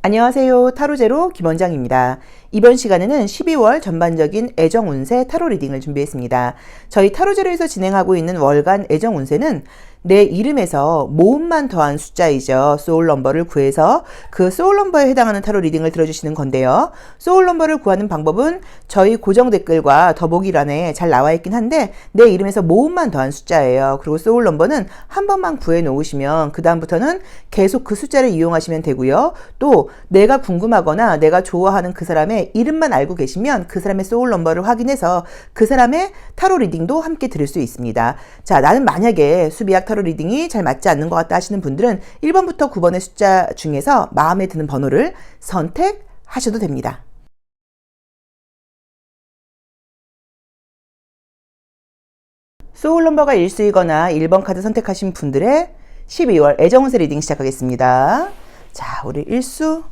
안녕하세요. 타로제로 김원장입니다. 이번 시간에는 12월 전반적인 애정 운세 타로 리딩을 준비했습니다. 저희 타로제로에서 진행하고 있는 월간 애정 운세는 내 이름에서 모음만 더한 숫자이죠. 소울 넘버를 구해서 그 소울 넘버에 해당하는 타로 리딩을 들어주시는 건데요. 소울 넘버를 구하는 방법은 저희 고정 댓글과 더보기란에 잘 나와 있긴 한데 내 이름에서 모음만 더한 숫자예요. 그리고 소울 넘버는 한 번만 구해 놓으시면 그 다음부터는 계속 그 숫자를 이용하시면 되고요. 또 내가 궁금하거나 내가 좋아하는 그 사람의 이름만 알고 계시면 그 사람의 소울 넘버를 확인해서 그 사람의 타로 리딩도 함께 들을 수 있습니다. 자, 나는 만약에 수비학 타로 리딩이 잘 맞지 않는 것 같다 하시는 분들은 1번부터 9번의 숫자 중에서 마음에 드는 번호를 선택하셔도 됩니다. 소울 넘버가 1수이거나 1번 카드 선택하신 분들의 12월 애정운세 리딩 시작하겠습니다. 자, 우리 1수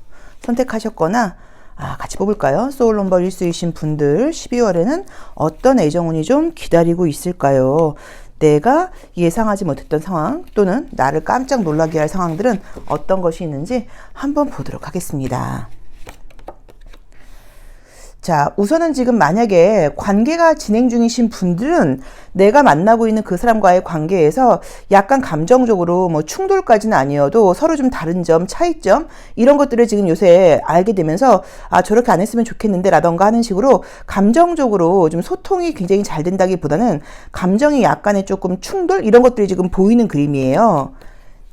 선택하셨거나 같이 뽑을까요? 소울 넘버 1수이신 분들 12월에는 어떤 애정운이 좀 기다리고 있을까요? 내가 예상하지 못했던 상황 또는 나를 깜짝 놀라게 할 상황들은 어떤 것이 있는지 한번 보도록 하겠습니다. 자, 우선은 지금 만약에 관계가 진행 중이신 분들은 내가 만나고 있는 그 사람과의 관계에서 약간 감정적으로 뭐 충돌까지는 아니어도 서로 좀 다른 점, 차이점 이런 것들을 지금 요새 알게 되면서 저렇게 안 했으면 좋겠는데 라던가 하는 식으로 감정적으로 좀 소통이 굉장히 잘 된다기보다는 감정이 약간의 조금 충돌 이런 것들이 지금 보이는 그림이에요.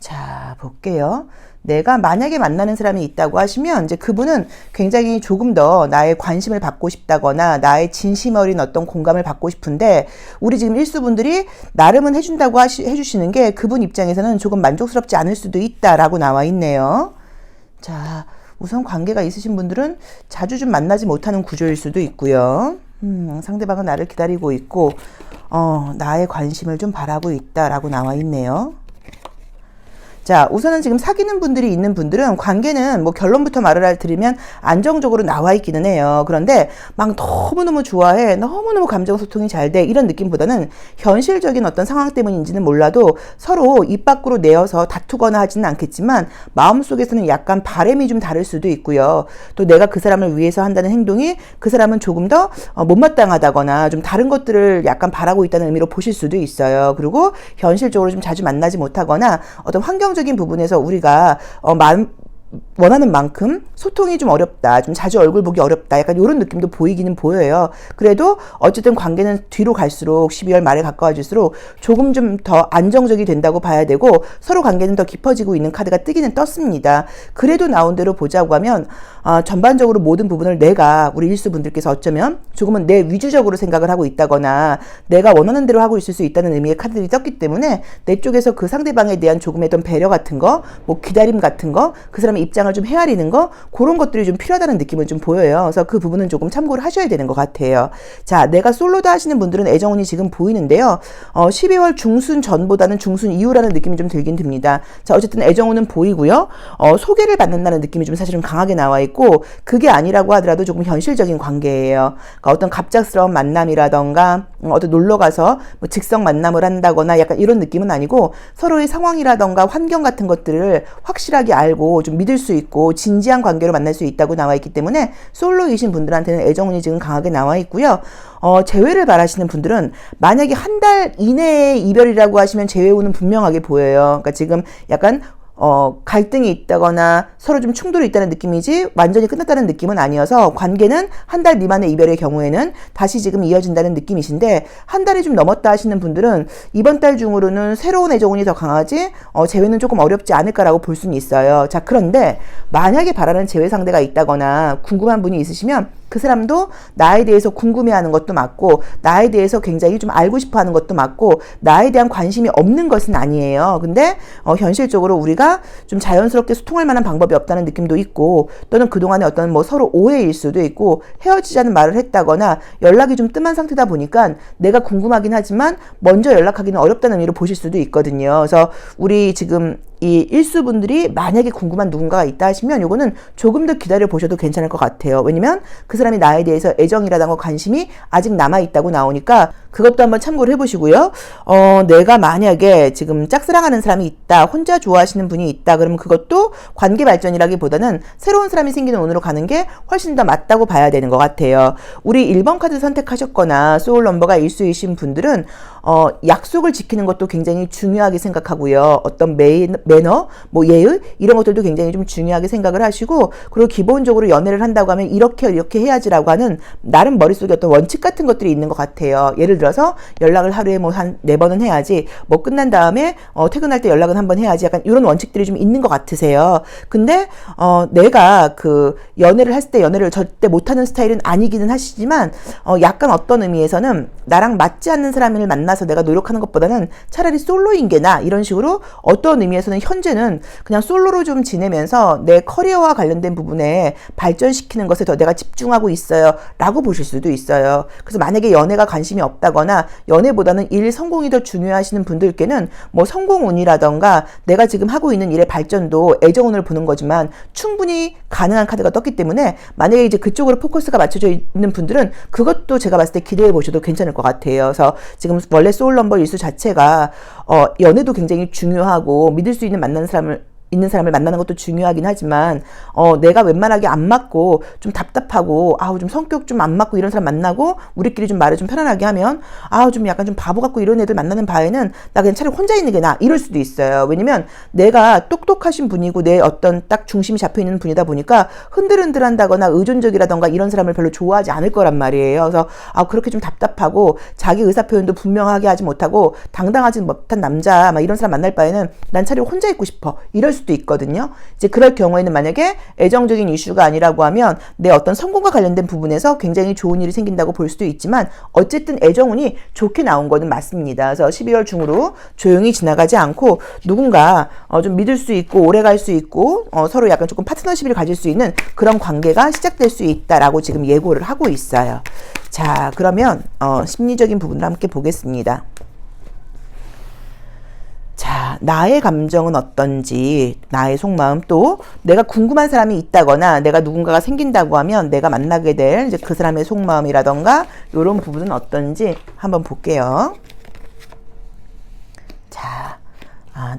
자, 볼게요. 내가 만약에 만나는 사람이 있다고 하시면 이제 그분은 굉장히 조금 더 나의 관심을 받고 싶다거나 나의 진심 어린 어떤 공감을 받고 싶은데 우리 지금 일수분들이 나름은 해준다고 해주시는 게 그분 입장에서는 조금 만족스럽지 않을 수도 있다라고 나와 있네요. 자, 우선 관계가 있으신 분들은 자주 좀 만나지 못하는 구조일 수도 있고요. 상대방은 나를 기다리고 있고 나의 관심을 좀 바라고 있다라고 나와 있네요. 자, 우선은 지금 사귀는 분들이 있는 분들은 관계는 뭐 결론부터 말을 드리면 안정적으로 나와 있기는 해요. 그런데 막 너무너무 좋아해, 너무너무 감정소통이 잘 돼 이런 느낌보다는 현실적인 어떤 상황 때문인지는 몰라도 서로 입 밖으로 내어서 다투거나 하지는 않겠지만 마음속에서는 약간 바람이 좀 다를 수도 있고요. 또 내가 그 사람을 위해서 한다는 행동이 그 사람은 조금 더 못마땅하다거나 좀 다른 것들을 약간 바라고 있다는 의미로 보실 수도 있어요. 그리고 현실적으로 좀 자주 만나지 못하거나 어떤 환경적인 부분에서 우리가 원하는 만큼 소통이 좀 어렵다, 좀 자주 얼굴 보기 어렵다, 약간 이런 느낌도 보이기는 보여요. 그래도 어쨌든 관계는 뒤로 갈수록 12월 말에 가까워질수록 조금 좀 더 안정적이 된다고 봐야 되고 서로 관계는 더 깊어지고 있는 카드가 뜨기는 떴습니다. 그래도 나온 대로 보자고 하면 전반적으로 모든 부분을 내가 우리 일수분들께서 어쩌면 조금은 내 위주적으로 생각을 하고 있다거나 내가 원하는 대로 하고 있을 수 있다는 의미의 카드들이 떴기 때문에 내 쪽에서 그 상대방에 대한 조금의 어떤 배려 같은 거, 뭐 기다림 같은 거, 그 사람의 입장을 좀 헤아리는 거 그런 것들이 좀 필요하다는 느낌은 좀 보여요. 그래서 그 부분은 조금 참고를 하셔야 되는 것 같아요. 자, 내가 솔로다 하시는 분들은 애정운이 지금 보이는데요. 12월 중순 전보다는 중순 이후라는 느낌이 좀 들긴 듭니다. 자, 어쨌든 애정운은 보이고요. 소개를 받는다는 느낌이 좀 사실은 강하게 나와 있고 그게 아니라고 하더라도 조금 현실적인 관계예요. 그러니까 어떤 갑작스러운 만남이라던가 어떤 놀러 가서 뭐 즉석 만남을 한다거나 약간 이런 느낌은 아니고 서로의 상황이라던가 환경 같은 것들을 확실하게 알고 좀 믿을 수 있고 진지한 관계로 만날 수 있다고 나와 있기 때문에 솔로이신 분들한테는 애정운이 지금 강하게 나와 있고요. 재회를 바라시는 분들은 만약에 한 달 이내의 이별이라고 하시면 재회운은 분명하게 보여요. 그러니까 지금 약간 갈등이 있다거나 서로 좀 충돌이 있다는 느낌이지 완전히 끝났다는 느낌은 아니어서 관계는 한 달 미만의 이별의 경우에는 다시 지금 이어진다는 느낌이신데 한 달이 좀 넘었다 하시는 분들은 이번 달 중으로는 새로운 애정운이 더 강하지 재회는 조금 어렵지 않을까라고 볼 수는 있어요. 자, 그런데 만약에 바라는 재회 상대가 있다거나 궁금한 분이 있으시면 그 사람도 나에 대해서 궁금해하는 것도 맞고 나에 대해서 굉장히 좀 알고 싶어하는 것도 맞고 나에 대한 관심이 없는 것은 아니에요. 근데 현실적으로 우리가 좀 자연스럽게 소통할 만한 방법이 없다는 느낌도 있고 또는 그동안에 어떤 뭐 서로 오해일 수도 있고 헤어지자는 말을 했다거나 연락이 좀 뜸한 상태다 보니까 내가 궁금하긴 하지만 먼저 연락하기는 어렵다는 의미로 보실 수도 있거든요. 그래서 우리 지금 이 일수분들이 만약에 궁금한 누군가가 있다 하시면 요거는 조금 더 기다려 보셔도 괜찮을 것 같아요. 왜냐면 그 사람이 나에 대해서 애정이라던가 관심이 아직 남아있다고 나오니까 그것도 한번 참고를 해보시고요. 내가 만약에 지금 짝사랑하는 사람이 있다, 혼자 좋아하시는 분이 있다, 그러면 그것도 관계 발전이라기보다는 새로운 사람이 생기는 운으로 가는 게 훨씬 더 맞다고 봐야 되는 것 같아요. 우리 1번 카드 선택하셨거나 소울 넘버가 일수이신 분들은 약속을 지키는 것도 굉장히 중요하게 생각하고요. 어떤 매너, 뭐 예의 이런 것들도 굉장히 좀 중요하게 생각을 하시고, 그리고 기본적으로 연애를 한다고 하면 이렇게 해야지라고 하는 나름 머릿속에 어떤 원칙 같은 것들이 있는 것 같아요. 예를 들어서 연락을 하루에 뭐 한 4번은 해야지, 뭐 끝난 다음에 퇴근할 때 연락은 한번 해야지, 약간 이런 원칙들이 좀 있는 것 같으세요. 근데 내가 그 연애를 했을 때 연애를 절대 못하는 스타일은 아니기는 하시지만 약간 어떤 의미에서는 나랑 맞지 않는 사람을 만나서 내가 노력하는 것보다는 차라리 솔로인 게 나, 이런 식으로 어떤 의미에서는 현재는 그냥 솔로로 좀 지내면서 내 커리어와 관련된 부분에 발전시키는 것에 더 내가 집중하고 있어요 라고 보실 수도 있어요. 그래서 만약에 연애가 관심이 없다거나 연애보다는 일 성공이 더 중요하시는 분들께는 뭐 성공운이라던가 내가 지금 하고 있는 일의 발전도 애정운을 보는 거지만 충분히 가능한 카드가 떴기 때문에 만약에 이제 그쪽으로 포커스가 맞춰져 있는 분들은 그것도 제가 봤을 때 기대해 보셔도 괜찮을 것 같아요. 그래서 지금 원래 소울 넘버 일수 자체가 연애도 굉장히 중요하고 믿을 수 있는 있는 사람을 만나는 것도 중요하긴 하지만 내가 웬만하게 안 맞고 좀 답답하고 좀 성격 좀 안 맞고 이런 사람 만나고 우리끼리 좀 말을 좀 편안하게 하면 좀 약간 좀 바보 같고 이런 애들 만나는 바에는 나 그냥 차라리 혼자 있는 게 나아, 이럴 수도 있어요. 왜냐면 내가 똑똑하신 분이고 내 어떤 딱 중심이 잡혀 있는 분이다 보니까 흔들흔들한다거나 의존적이라던가 이런 사람을 별로 좋아하지 않을 거란 말이에요. 그래서 그렇게 좀 답답하고 자기 의사 표현도 분명하게 하지 못하고 당당하지 못한 남자 막 이런 사람 만날 바에는 난 차라리 혼자 있고 싶어, 이럴 수도 있거든요. 이제 그럴 경우에는 만약에 애정적인 이슈가 아니라고 하면 내 어떤 성공과 관련된 부분에서 굉장히 좋은 일이 생긴다고 볼 수도 있지만 어쨌든 애정운이 좋게 나온 거는 맞습니다. 그래서 12월 중으로 조용히 지나가지 않고 누군가 좀 믿을 수 있고 오래 갈 수 있고 서로 약간 조금 파트너십을 가질 수 있는 그런 관계가 시작될 수 있다라고 지금 예고를 하고 있어요. 자, 그러면 심리적인 부분을 함께 보겠습니다. 자, 나의 감정은 어떤지, 나의 속마음, 또 내가 궁금한 사람이 있다거나 내가 누군가가 생긴다고 하면 내가 만나게 될 이제 그 사람의 속마음이라던가 이런 부분은 어떤지 한번 볼게요. 자,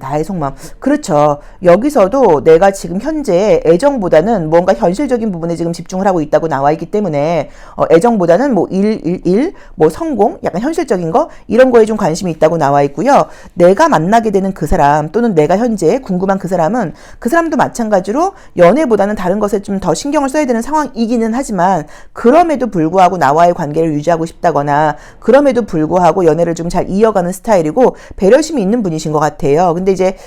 나의 속마음. 그렇죠. 여기서도 내가 지금 현재 애정보다는 뭔가 현실적인 부분에 지금 집중을 하고 있다고 나와 있기 때문에 애정보다는 뭐 뭐 성공, 약간 현실적인 거 이런 거에 좀 관심이 있다고 나와 있고요. 내가 만나게 되는 그 사람 또는 내가 현재 궁금한 그 사람은 그 사람도 마찬가지로 연애보다는 다른 것에 좀 더 신경을 써야 되는 상황이기는 하지만 그럼에도 불구하고 나와의 관계를 유지하고 싶다거나 그럼에도 불구하고 연애를 좀 잘 이어가는 스타일이고 배려심이 있는 분이신 것 같아요. 근데 이제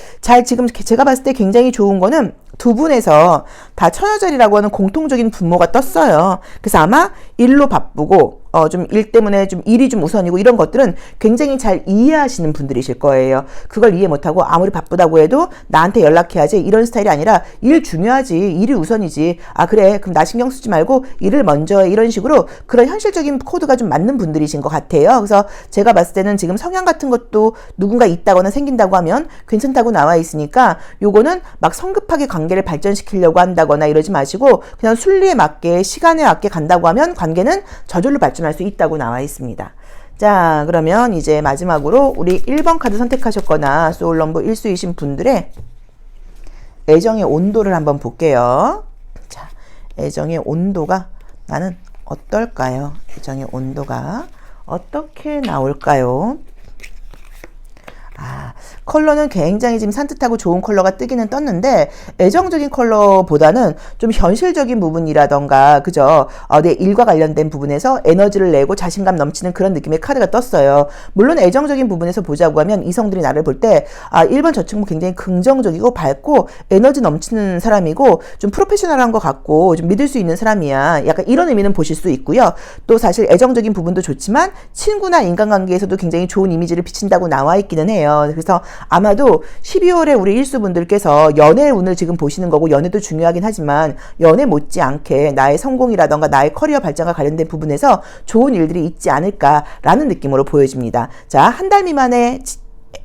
지금 제가 봤을 때 굉장히 좋은 거는 두 분에서 다 처녀자리라고 하는 공통적인 분모가 떴어요. 그래서 아마 일로 바쁘고 좀 일 때문에 좀 일이 좀 우선이고 이런 것들은 굉장히 잘 이해하시는 분들이실 거예요. 그걸 이해 못하고 아무리 바쁘다고 해도 나한테 연락해야지 이런 스타일이 아니라 일 중요하지, 일이 우선이지, 그래 그럼 나 신경 쓰지 말고 일을 먼저 해, 이런 식으로 그런 현실적인 코드가 좀 맞는 분들이신 것 같아요. 그래서 제가 봤을 때는 지금 성향 같은 것도 누군가 있다거나 생긴다고 하면 괜찮다고 나와 있으니까 요거는 막 성급하게 관계를 발전시키려고 한다거나 이러지 마시고 그냥 순리에 맞게 시간에 맞게 간다고 하면 관계는 저절로 발전할 수 있다고 나와 있습니다. 자, 그러면 이제 마지막으로 우리 1번 카드 선택하셨거나 소울 넘버 1수이신 분들의 애정의 온도를 한번 볼게요. 자, 애정의 온도가 나는 어떨까요? 애정의 온도가 어떻게 나올까요? 컬러는 굉장히 지금 산뜻하고 좋은 컬러가 뜨기는 떴는데 애정적인 컬러보다는 좀 현실적인 부분이라던가 그죠? 내 일과 관련된 부분에서 에너지를 내고 자신감 넘치는 그런 느낌의 카드가 떴어요. 물론 애정적인 부분에서 보자고 하면 이성들이 나를 볼 때 1번 저 친구 굉장히 긍정적이고 밝고 에너지 넘치는 사람이고 좀 프로페셔널한 것 같고 좀 믿을 수 있는 사람이야. 약간 이런 의미는 보실 수 있고요. 또 사실 애정적인 부분도 좋지만 친구나 인간관계에서도 굉장히 좋은 이미지를 비친다고 나와 있기는 해요. 그래서 아마도 12월에 우리 일수분들께서 연애 운을 지금 보시는 거고 연애도 중요하긴 하지만 연애 못지않게 나의 성공이라던가 나의 커리어 발전과 관련된 부분에서 좋은 일들이 있지 않을까라는 느낌으로 보여집니다. 자, 한 달 미만의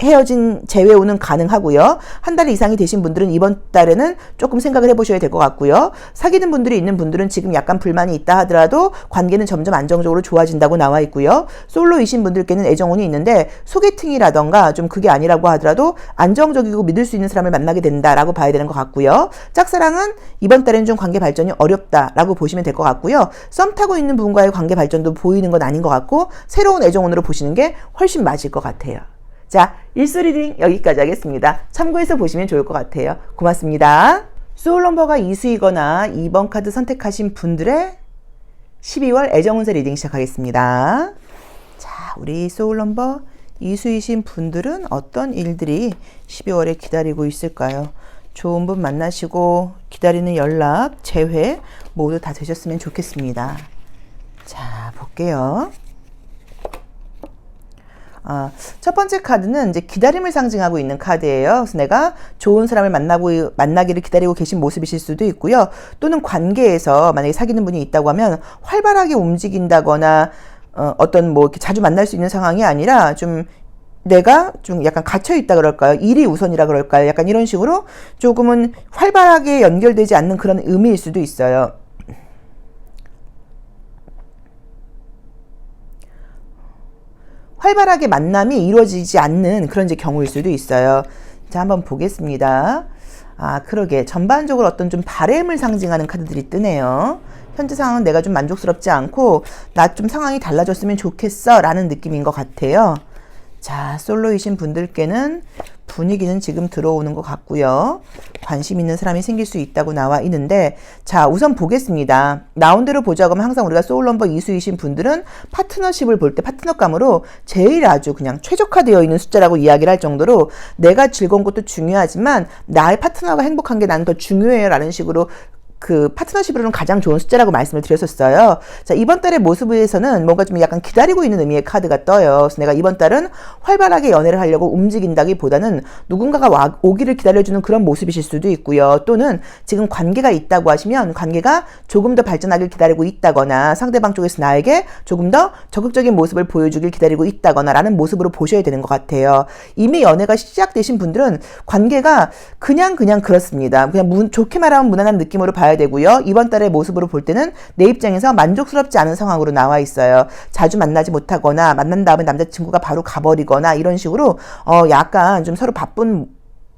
헤어진 재회호는 가능하고요. 한 달 이상이 되신 분들은 이번 달에는 조금 생각을 해보셔야 될 것 같고요. 사귀는 분들이 있는 분들은 지금 약간 불만이 있다 하더라도 관계는 점점 안정적으로 좋아진다고 나와 있고요. 솔로이신 분들께는 애정운이 있는데 소개팅이라던가 좀 그게 아니라고 하더라도 안정적이고 믿을 수 있는 사람을 만나게 된다라고 봐야 되는 것 같고요. 짝사랑은 이번 달에는 좀 관계 발전이 어렵다라고 보시면 될 것 같고요. 썸 타고 있는 분과의 관계 발전도 보이는 건 아닌 것 같고 새로운 애정운으로 보시는 게 훨씬 맞을 것 같아요. 자, 일수 리딩 여기까지 하겠습니다. 참고해서 보시면 좋을 것 같아요. 고맙습니다. 소울 넘버가 이수이거나 2번 카드 선택하신 분들의 12월 애정운세 리딩 시작하겠습니다. 자, 우리 소울 넘버 이수이신 분들은 어떤 일들이 12월에 기다리고 있을까요? 좋은 분 만나시고 기다리는 연락, 재회 모두 다 되셨으면 좋겠습니다. 자, 볼게요. 첫 번째 카드는 이제 기다림을 상징하고 있는 카드예요. 그래서 내가 좋은 사람을 만나기를 기다리고 계신 모습이실 수도 있고요. 또는 관계에서 만약에 사귀는 분이 있다고 하면 활발하게 움직인다거나 어떤 뭐 이렇게 자주 만날 수 있는 상황이 아니라 좀 내가 좀 약간 갇혀있다 그럴까요? 일이 우선이라 그럴까요? 약간 이런 식으로 조금은 활발하게 연결되지 않는 그런 의미일 수도 있어요. 활발하게 만남이 이루어지지 않는 그런 이제 경우일 수도 있어요. 자, 한번 보겠습니다. 그러게. 전반적으로 어떤 좀 바램을 상징하는 카드들이 뜨네요. 현재 상황은 내가 좀 만족스럽지 않고 나 좀 상황이 달라졌으면 좋겠어 라는 느낌인 것 같아요. 자, 솔로이신 분들께는 분위기는 지금 들어오는 것 같고요. 관심 있는 사람이 생길 수 있다고 나와 있는데, 자, 우선 보겠습니다. 나온 대로 보자고 하면 항상 우리가 소울 넘버 이수이신 분들은 파트너십을 볼 때 파트너감으로 제일 아주 그냥 최적화되어 있는 숫자라고 이야기를 할 정도로 내가 즐거운 것도 중요하지만 나의 파트너가 행복한 게 나는 더 중요해요 라는 식으로 그 파트너십으로는 가장 좋은 숫자라고 말씀을 드렸었어요. 자, 이번 달의 모습에서는 뭔가 좀 약간 기다리고 있는 의미의 카드가 떠요. 그래서 내가 이번 달은 활발하게 연애를 하려고 움직인다기보다는 누군가가 오기를 기다려주는 그런 모습이실 수도 있고요. 또는 지금 관계가 있다고 하시면 관계가 조금 더 발전하길 기다리고 있다거나 상대방 쪽에서 나에게 조금 더 적극적인 모습을 보여주길 기다리고 있다거나 라는 모습으로 보셔야 되는 것 같아요. 이미 연애가 시작되신 분들은 관계가 그냥 그렇습니다. 그냥 좋게 말하면 무난한 느낌으로 봐야 되고요. 이번 달의 모습으로 볼 때는 내 입장에서 만족스럽지 않은 상황으로 나와 있어요. 자주 만나지 못하거나 만난 다음에 남자친구가 바로 가버리거나 이런 식으로 약간 좀 서로 바쁜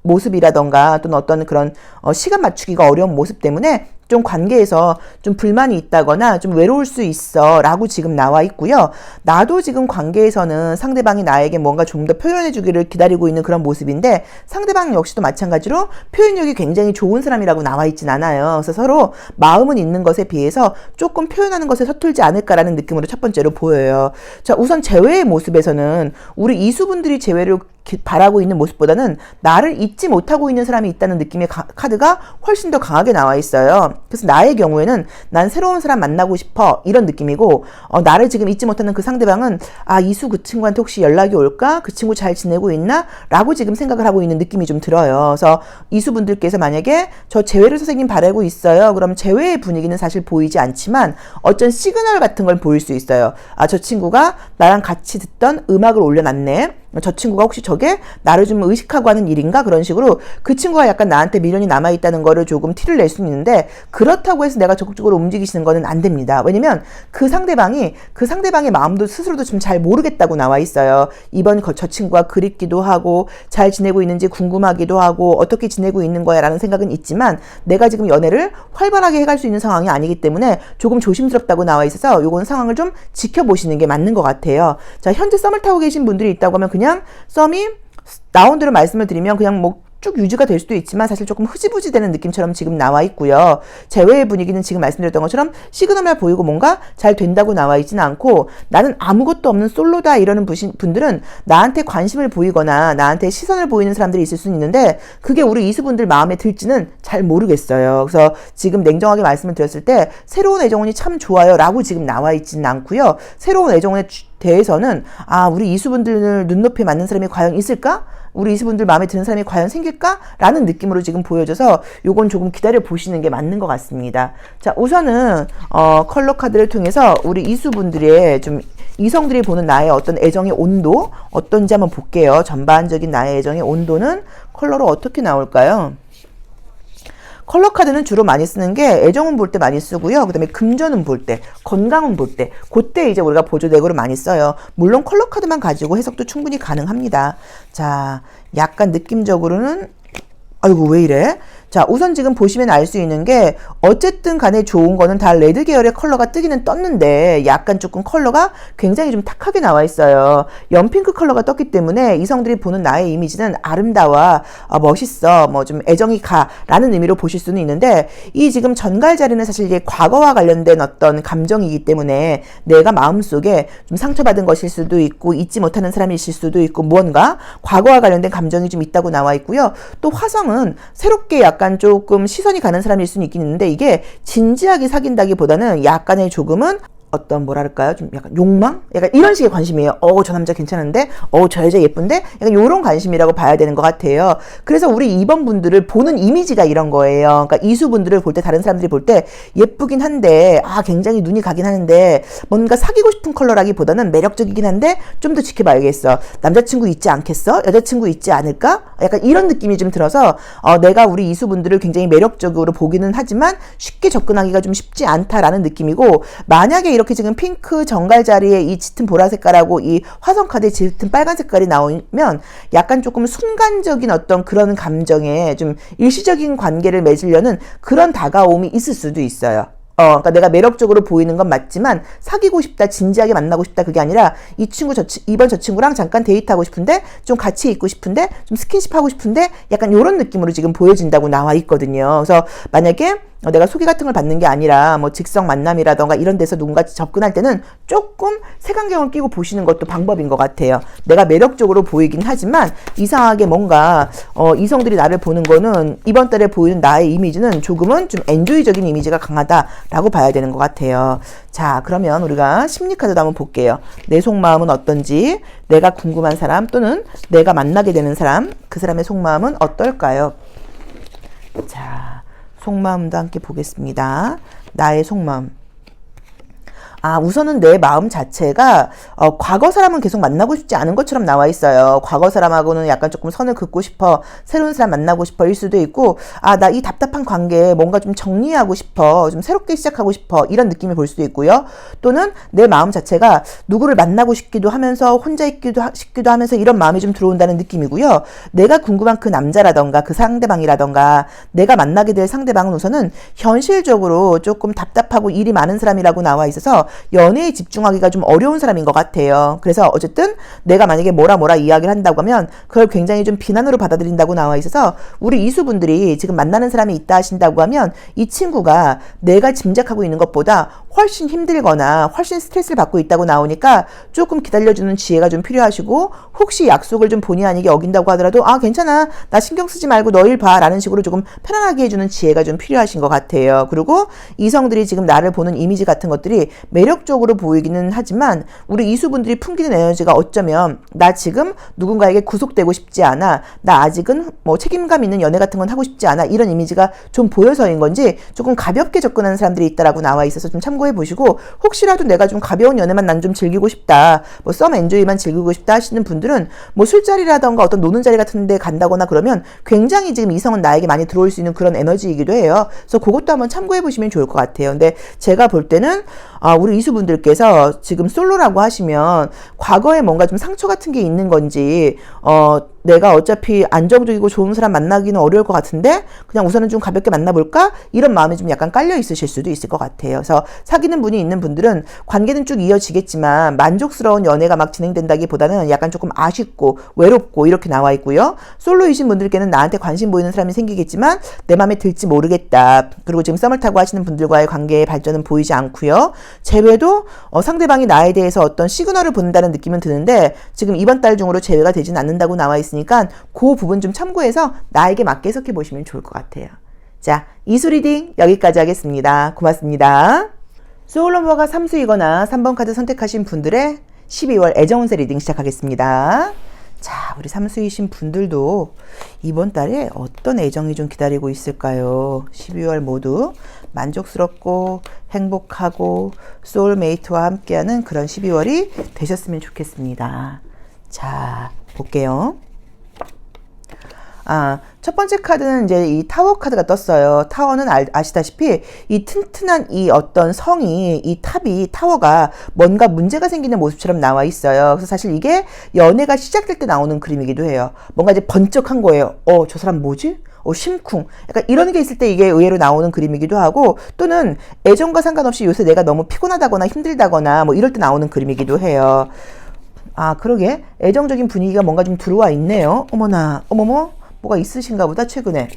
모습이라던가 또는 어떤 그런 시간 맞추기가 어려운 모습 때문에 좀 관계에서 좀 불만이 있다거나 좀 외로울 수 있어 라고 지금 나와 있고요. 나도 지금 관계에서는 상대방이 나에게 뭔가 좀 더 표현해 주기를 기다리고 있는 그런 모습인데 상대방 역시도 마찬가지로 표현력이 굉장히 좋은 사람이라고 나와 있진 않아요. 그래서 서로 마음은 있는 것에 비해서 조금 표현하는 것에 서툴지 않을까라는 느낌으로 첫 번째로 보여요. 자, 우선 재회의 모습에서는 우리 이수분들이 재회를 바라고 있는 모습보다는 나를 잊지 못하고 있는 사람이 있다는 느낌의 카드가 훨씬 더 강하게 나와 있어요. 그래서 나의 경우에는 난 새로운 사람 만나고 싶어 이런 느낌이고 나를 지금 잊지 못하는 그 상대방은 이수 그 친구한테 혹시 연락이 올까? 그 친구 잘 지내고 있나? 라고 지금 생각을 하고 있는 느낌이 좀 들어요. 그래서 이수분들께서 만약에 저 재회를 선생님 바라고 있어요. 그럼 재회의 분위기는 사실 보이지 않지만 어쩐 시그널 같은 걸 보일 수 있어요. 저 친구가 나랑 같이 듣던 음악을 올려놨네. 저 친구가 혹시 저게 나를 좀 의식하고 하는 일인가? 그런 식으로 그 친구가 약간 나한테 미련이 남아있다는 거를 조금 티를 낼 수 있는데 그렇다고 해서 내가 적극적으로 움직이시는 거는 안 됩니다. 왜냐면 그 상대방의 마음도 스스로도 좀 잘 모르겠다고 나와 있어요. 이번 저 친구가 그립기도 하고 잘 지내고 있는지 궁금하기도 하고 어떻게 지내고 있는 거야 라는 생각은 있지만 내가 지금 연애를 활발하게 해갈 수 있는 상황이 아니기 때문에 조금 조심스럽다고 나와 있어서 요건 상황을 좀 지켜보시는 게 맞는 것 같아요. 자, 현재 썸을 타고 계신 분들이 있다고 하면 그냥 썸이 나온 대로 말씀을 드리면 그냥 뭐 쭉 유지가 될 수도 있지만 사실 조금 흐지부지 되는 느낌처럼 지금 나와 있고요. 재회의 분위기는 지금 말씀드렸던 것처럼 시그널만 보이고 뭔가 잘 된다고 나와 있지는 않고 나는 아무것도 없는 솔로다 이러는 분들은 나한테 관심을 보이거나 나한테 시선을 보이는 사람들이 있을 수는 있는데 그게 우리 이수분들 마음에 들지는 잘 모르겠어요. 그래서 지금 냉정하게 말씀을 드렸을 때 새로운 애정운이 참 좋아요 라고 지금 나와 있지는 않고요. 새로운 애정운에 대해서는 우리 이수분들 눈높이에 맞는 사람이 과연 있을까? 우리 이수분들 마음에 드는 사람이 과연 생길까? 라는 느낌으로 지금 보여져서 요건 조금 기다려 보시는 게 맞는 것 같습니다. 자, 우선은 컬러 카드를 통해서 우리 이수분들의 좀 이성들이 보는 나의 어떤 애정의 온도 어떤지 한번 볼게요. 전반적인 나의 애정의 온도는 컬러로 어떻게 나올까요? 컬러 카드는 주로 많이 쓰는 게 애정운 볼 때 많이 쓰고요. 그 다음에 금전운 볼 때, 건강운 볼 때, 그때 이제 우리가 보조덱으로 많이 써요. 물론 컬러 카드만 가지고 해석도 충분히 가능합니다. 자, 약간 느낌적으로는 아이고 왜 이래? 자, 우선 지금 보시면 알 수 있는 게 어쨌든 간에 좋은 거는 다 레드 계열의 컬러가 뜨기는 떴는데 약간 조금 컬러가 굉장히 좀 탁하게 나와 있어요. 연핑크 컬러가 떴기 때문에 이성들이 보는 나의 이미지는 아름다워, 멋있어, 뭐 좀 애정이 가 라는 의미로 보실 수는 있는데 이 지금 전갈 자리는 사실 이게 과거와 관련된 어떤 감정이기 때문에 내가 마음속에 좀 상처받은 것일 수도 있고 잊지 못하는 사람이실 수도 있고 무언가 과거와 관련된 감정이 좀 있다고 나와 있고요. 또 화성은 새롭게 약간 조금 시선이 가는 사람일 수는 있긴 있는데 이게 진지하게 사귄다기보다는 약간의 조금은 어떤 뭐랄까요? 좀 약간 욕망? 약간 이런 식의 관심이에요. 저 남자 괜찮은데? 저 여자 예쁜데? 약간 요런 관심이라고 봐야 되는 것 같아요. 그래서 우리 2번 분들을 보는 이미지가 이런 거예요. 그러니까 이수 분들을 볼 때 다른 사람들이 볼 때 예쁘긴 한데 굉장히 눈이 가긴 하는데 뭔가 사귀고 싶은 컬러라기보다는 매력적이긴 한데 좀 더 지켜봐야겠어. 남자친구 있지 않겠어? 여자친구 있지 않을까? 약간 이런 느낌이 좀 들어서 내가 우리 이수 분들을 굉장히 매력적으로 보기는 하지만 쉽게 접근하기가 좀 쉽지 않다라는 느낌이고 만약에 이렇게 지금 핑크 정갈 자리에 이 짙은 보라 색깔하고 이 화성 카드에 짙은 빨간 색깔이 나오면 약간 조금 순간적인 어떤 그런 감정에 좀 일시적인 관계를 맺으려는 그런 다가옴이 있을 수도 있어요. 그러니까 내가 매력적으로 보이는 건 맞지만 사귀고 싶다, 진지하게 만나고 싶다 그게 아니라 이 친구 이번 저 친구랑 잠깐 데이트하고 싶은데 좀 같이 있고 싶은데 좀 스킨십 하고 싶은데 약간 이런 느낌으로 지금 보여진다고 나와 있거든요. 그래서 만약에 내가 소개 같은 걸 받는 게 아니라 뭐 직성 만남이라던가 이런 데서 누군가 접근할 때는 조금 색안경을 끼고 보시는 것도 방법인 것 같아요. 내가 매력적으로 보이긴 하지만 이상하게 뭔가 이성들이 나를 보는 거는 이번 달에 보이는 나의 이미지는 조금은 좀 엔조이적인 이미지가 강하다라고 봐야 되는 것 같아요. 자, 그러면 우리가 심리 카드도 한번 볼게요. 내 속마음은 어떤지, 내가 궁금한 사람 또는 내가 만나게 되는 사람, 그 사람의 속마음은 어떨까요? 자, 속마음도 함께 보겠습니다. 나의 속마음. 우선은 내 마음 자체가 과거 사람은 계속 만나고 싶지 않은 것처럼 나와 있어요. 과거 사람하고는 약간 조금 선을 긋고 싶어, 새로운 사람 만나고 싶어 일 수도 있고, 나 이 답답한 관계에 뭔가 좀 정리하고 싶어, 좀 새롭게 시작하고 싶어 이런 느낌을 볼 수도 있고요. 또는 내 마음 자체가 누구를 만나고 싶기도 하면서 혼자 있기도 싶기도 하면서 이런 마음이 좀 들어온다는 느낌이고요. 내가 궁금한 그 남자라던가 그 상대방이라던가 내가 만나게 될 상대방은 우선은 현실적으로 조금 답답하고 일이 많은 사람이라고 나와 있어서 연애에 집중하기가 좀 어려운 사람인 것 같아요. 그래서 어쨌든 내가 만약에 뭐라 이야기를 한다고 하면 그걸 굉장히 좀 비난으로 받아들인다고 나와 있어서 우리 이수분들이 지금 만나는 사람이 있다 하신다고 하면 이 친구가 내가 짐작하고 있는 것보다 훨씬 힘들거나 훨씬 스트레스를 받고 있다고 나오니까 조금 기다려주는 지혜가 좀 필요하시고 혹시 약속을 좀 본의 아니게 어긴다고 하더라도 괜찮아 나 신경 쓰지 말고 너 일 봐 라는 식으로 조금 편안하게 해주는 지혜가 좀 필요하신 것 같아요. 그리고 이성들이 지금 나를 보는 이미지 같은 것들이 매력적으로 보이기는 하지만 우리 이수분들이 풍기는 에너지가 어쩌면 나 지금 누군가에게 구속되고 싶지 않아, 나 아직은 뭐 책임감 있는 연애 같은 건 하고 싶지 않아 이런 이미지가 좀 보여서인 건지 조금 가볍게 접근하는 사람들이 있다라고 나와 있어서 좀 참고해 보시고 혹시라도 내가 좀 가벼운 연애만 난 좀 즐기고 싶다, 뭐 썸 엔조이만 즐기고 싶다 하시는 분들은 뭐 술자리라던가 어떤 노는 자리 같은 데 간다거나 그러면 굉장히 지금 이성은 나에게 많이 들어올 수 있는 그런 에너지이기도 해요. 그래서 그것도 한번 참고해 보시면 좋을 것 같아요. 근데 제가 볼 때는 우리 이수분들께서 지금 솔로라고 하시면 과거에 뭔가 좀 상처 같은 게 있는 건지 내가 어차피 안정적이고 좋은 사람 만나기는 어려울 것 같은데 그냥 우선은 좀 가볍게 만나볼까? 이런 마음이 좀 약간 깔려 있으실 수도 있을 것 같아요. 그래서 사귀는 분이 있는 분들은 관계는 쭉 이어지겠지만 만족스러운 연애가 막 진행된다기보다는 약간 조금 아쉽고 외롭고 이렇게 나와 있고요. 솔로이신 분들께는 나한테 관심 보이는 사람이 생기겠지만 내 마음에 들지 모르겠다. 그리고 지금 썸을 타고 하시는 분들과의 관계의 발전은 보이지 않고요. 제외도 상대방이 나에 대해서 어떤 시그널을 보낸다는 느낌은 드는데 지금 이번 달 중으로 제외가 되진 않는다고 나와 있으니까 그 부분 좀 참고해서 나에게 맞게 해석해 보시면 좋을 것 같아요. 자, 이수 리딩 여기까지 하겠습니다. 고맙습니다. 소울 넘버가 3수이거나 3번 카드 선택하신 분들의 12월 애정운세 리딩 시작하겠습니다. 자, 우리 삼수이신 분들도 이번 달에 어떤 애정이 좀 기다리고 있을까요? 12월 모두 만족스럽고 행복하고 소울메이트와 함께하는 그런 12월이 되셨으면 좋겠습니다. 자, 볼게요. 첫 번째 카드는 이제 이 타워 카드가 떴어요. 타워는 아시다시피 이 튼튼한 이 어떤 성이, 이 탑이, 타워가 뭔가 문제가 생기는 모습처럼 나와 있어요. 그래서 사실 이게 연애가 시작될 때 나오는 그림이기도 해요. 뭔가 이제 번쩍한 거예요. 저 사람 뭐지? 심쿵. 약간 이런 게 있을 때 이게 의외로 나오는 그림이기도 하고, 또는 애정과 상관없이 요새 내가 너무 피곤하다거나 힘들다거나 뭐 이럴 때 나오는 그림이기도 해요. 그러게. 애정적인 분위기가 뭔가 좀 들어와 있네요. 어머나, 어머머. 뭐가 있으신가 보다, 최근에.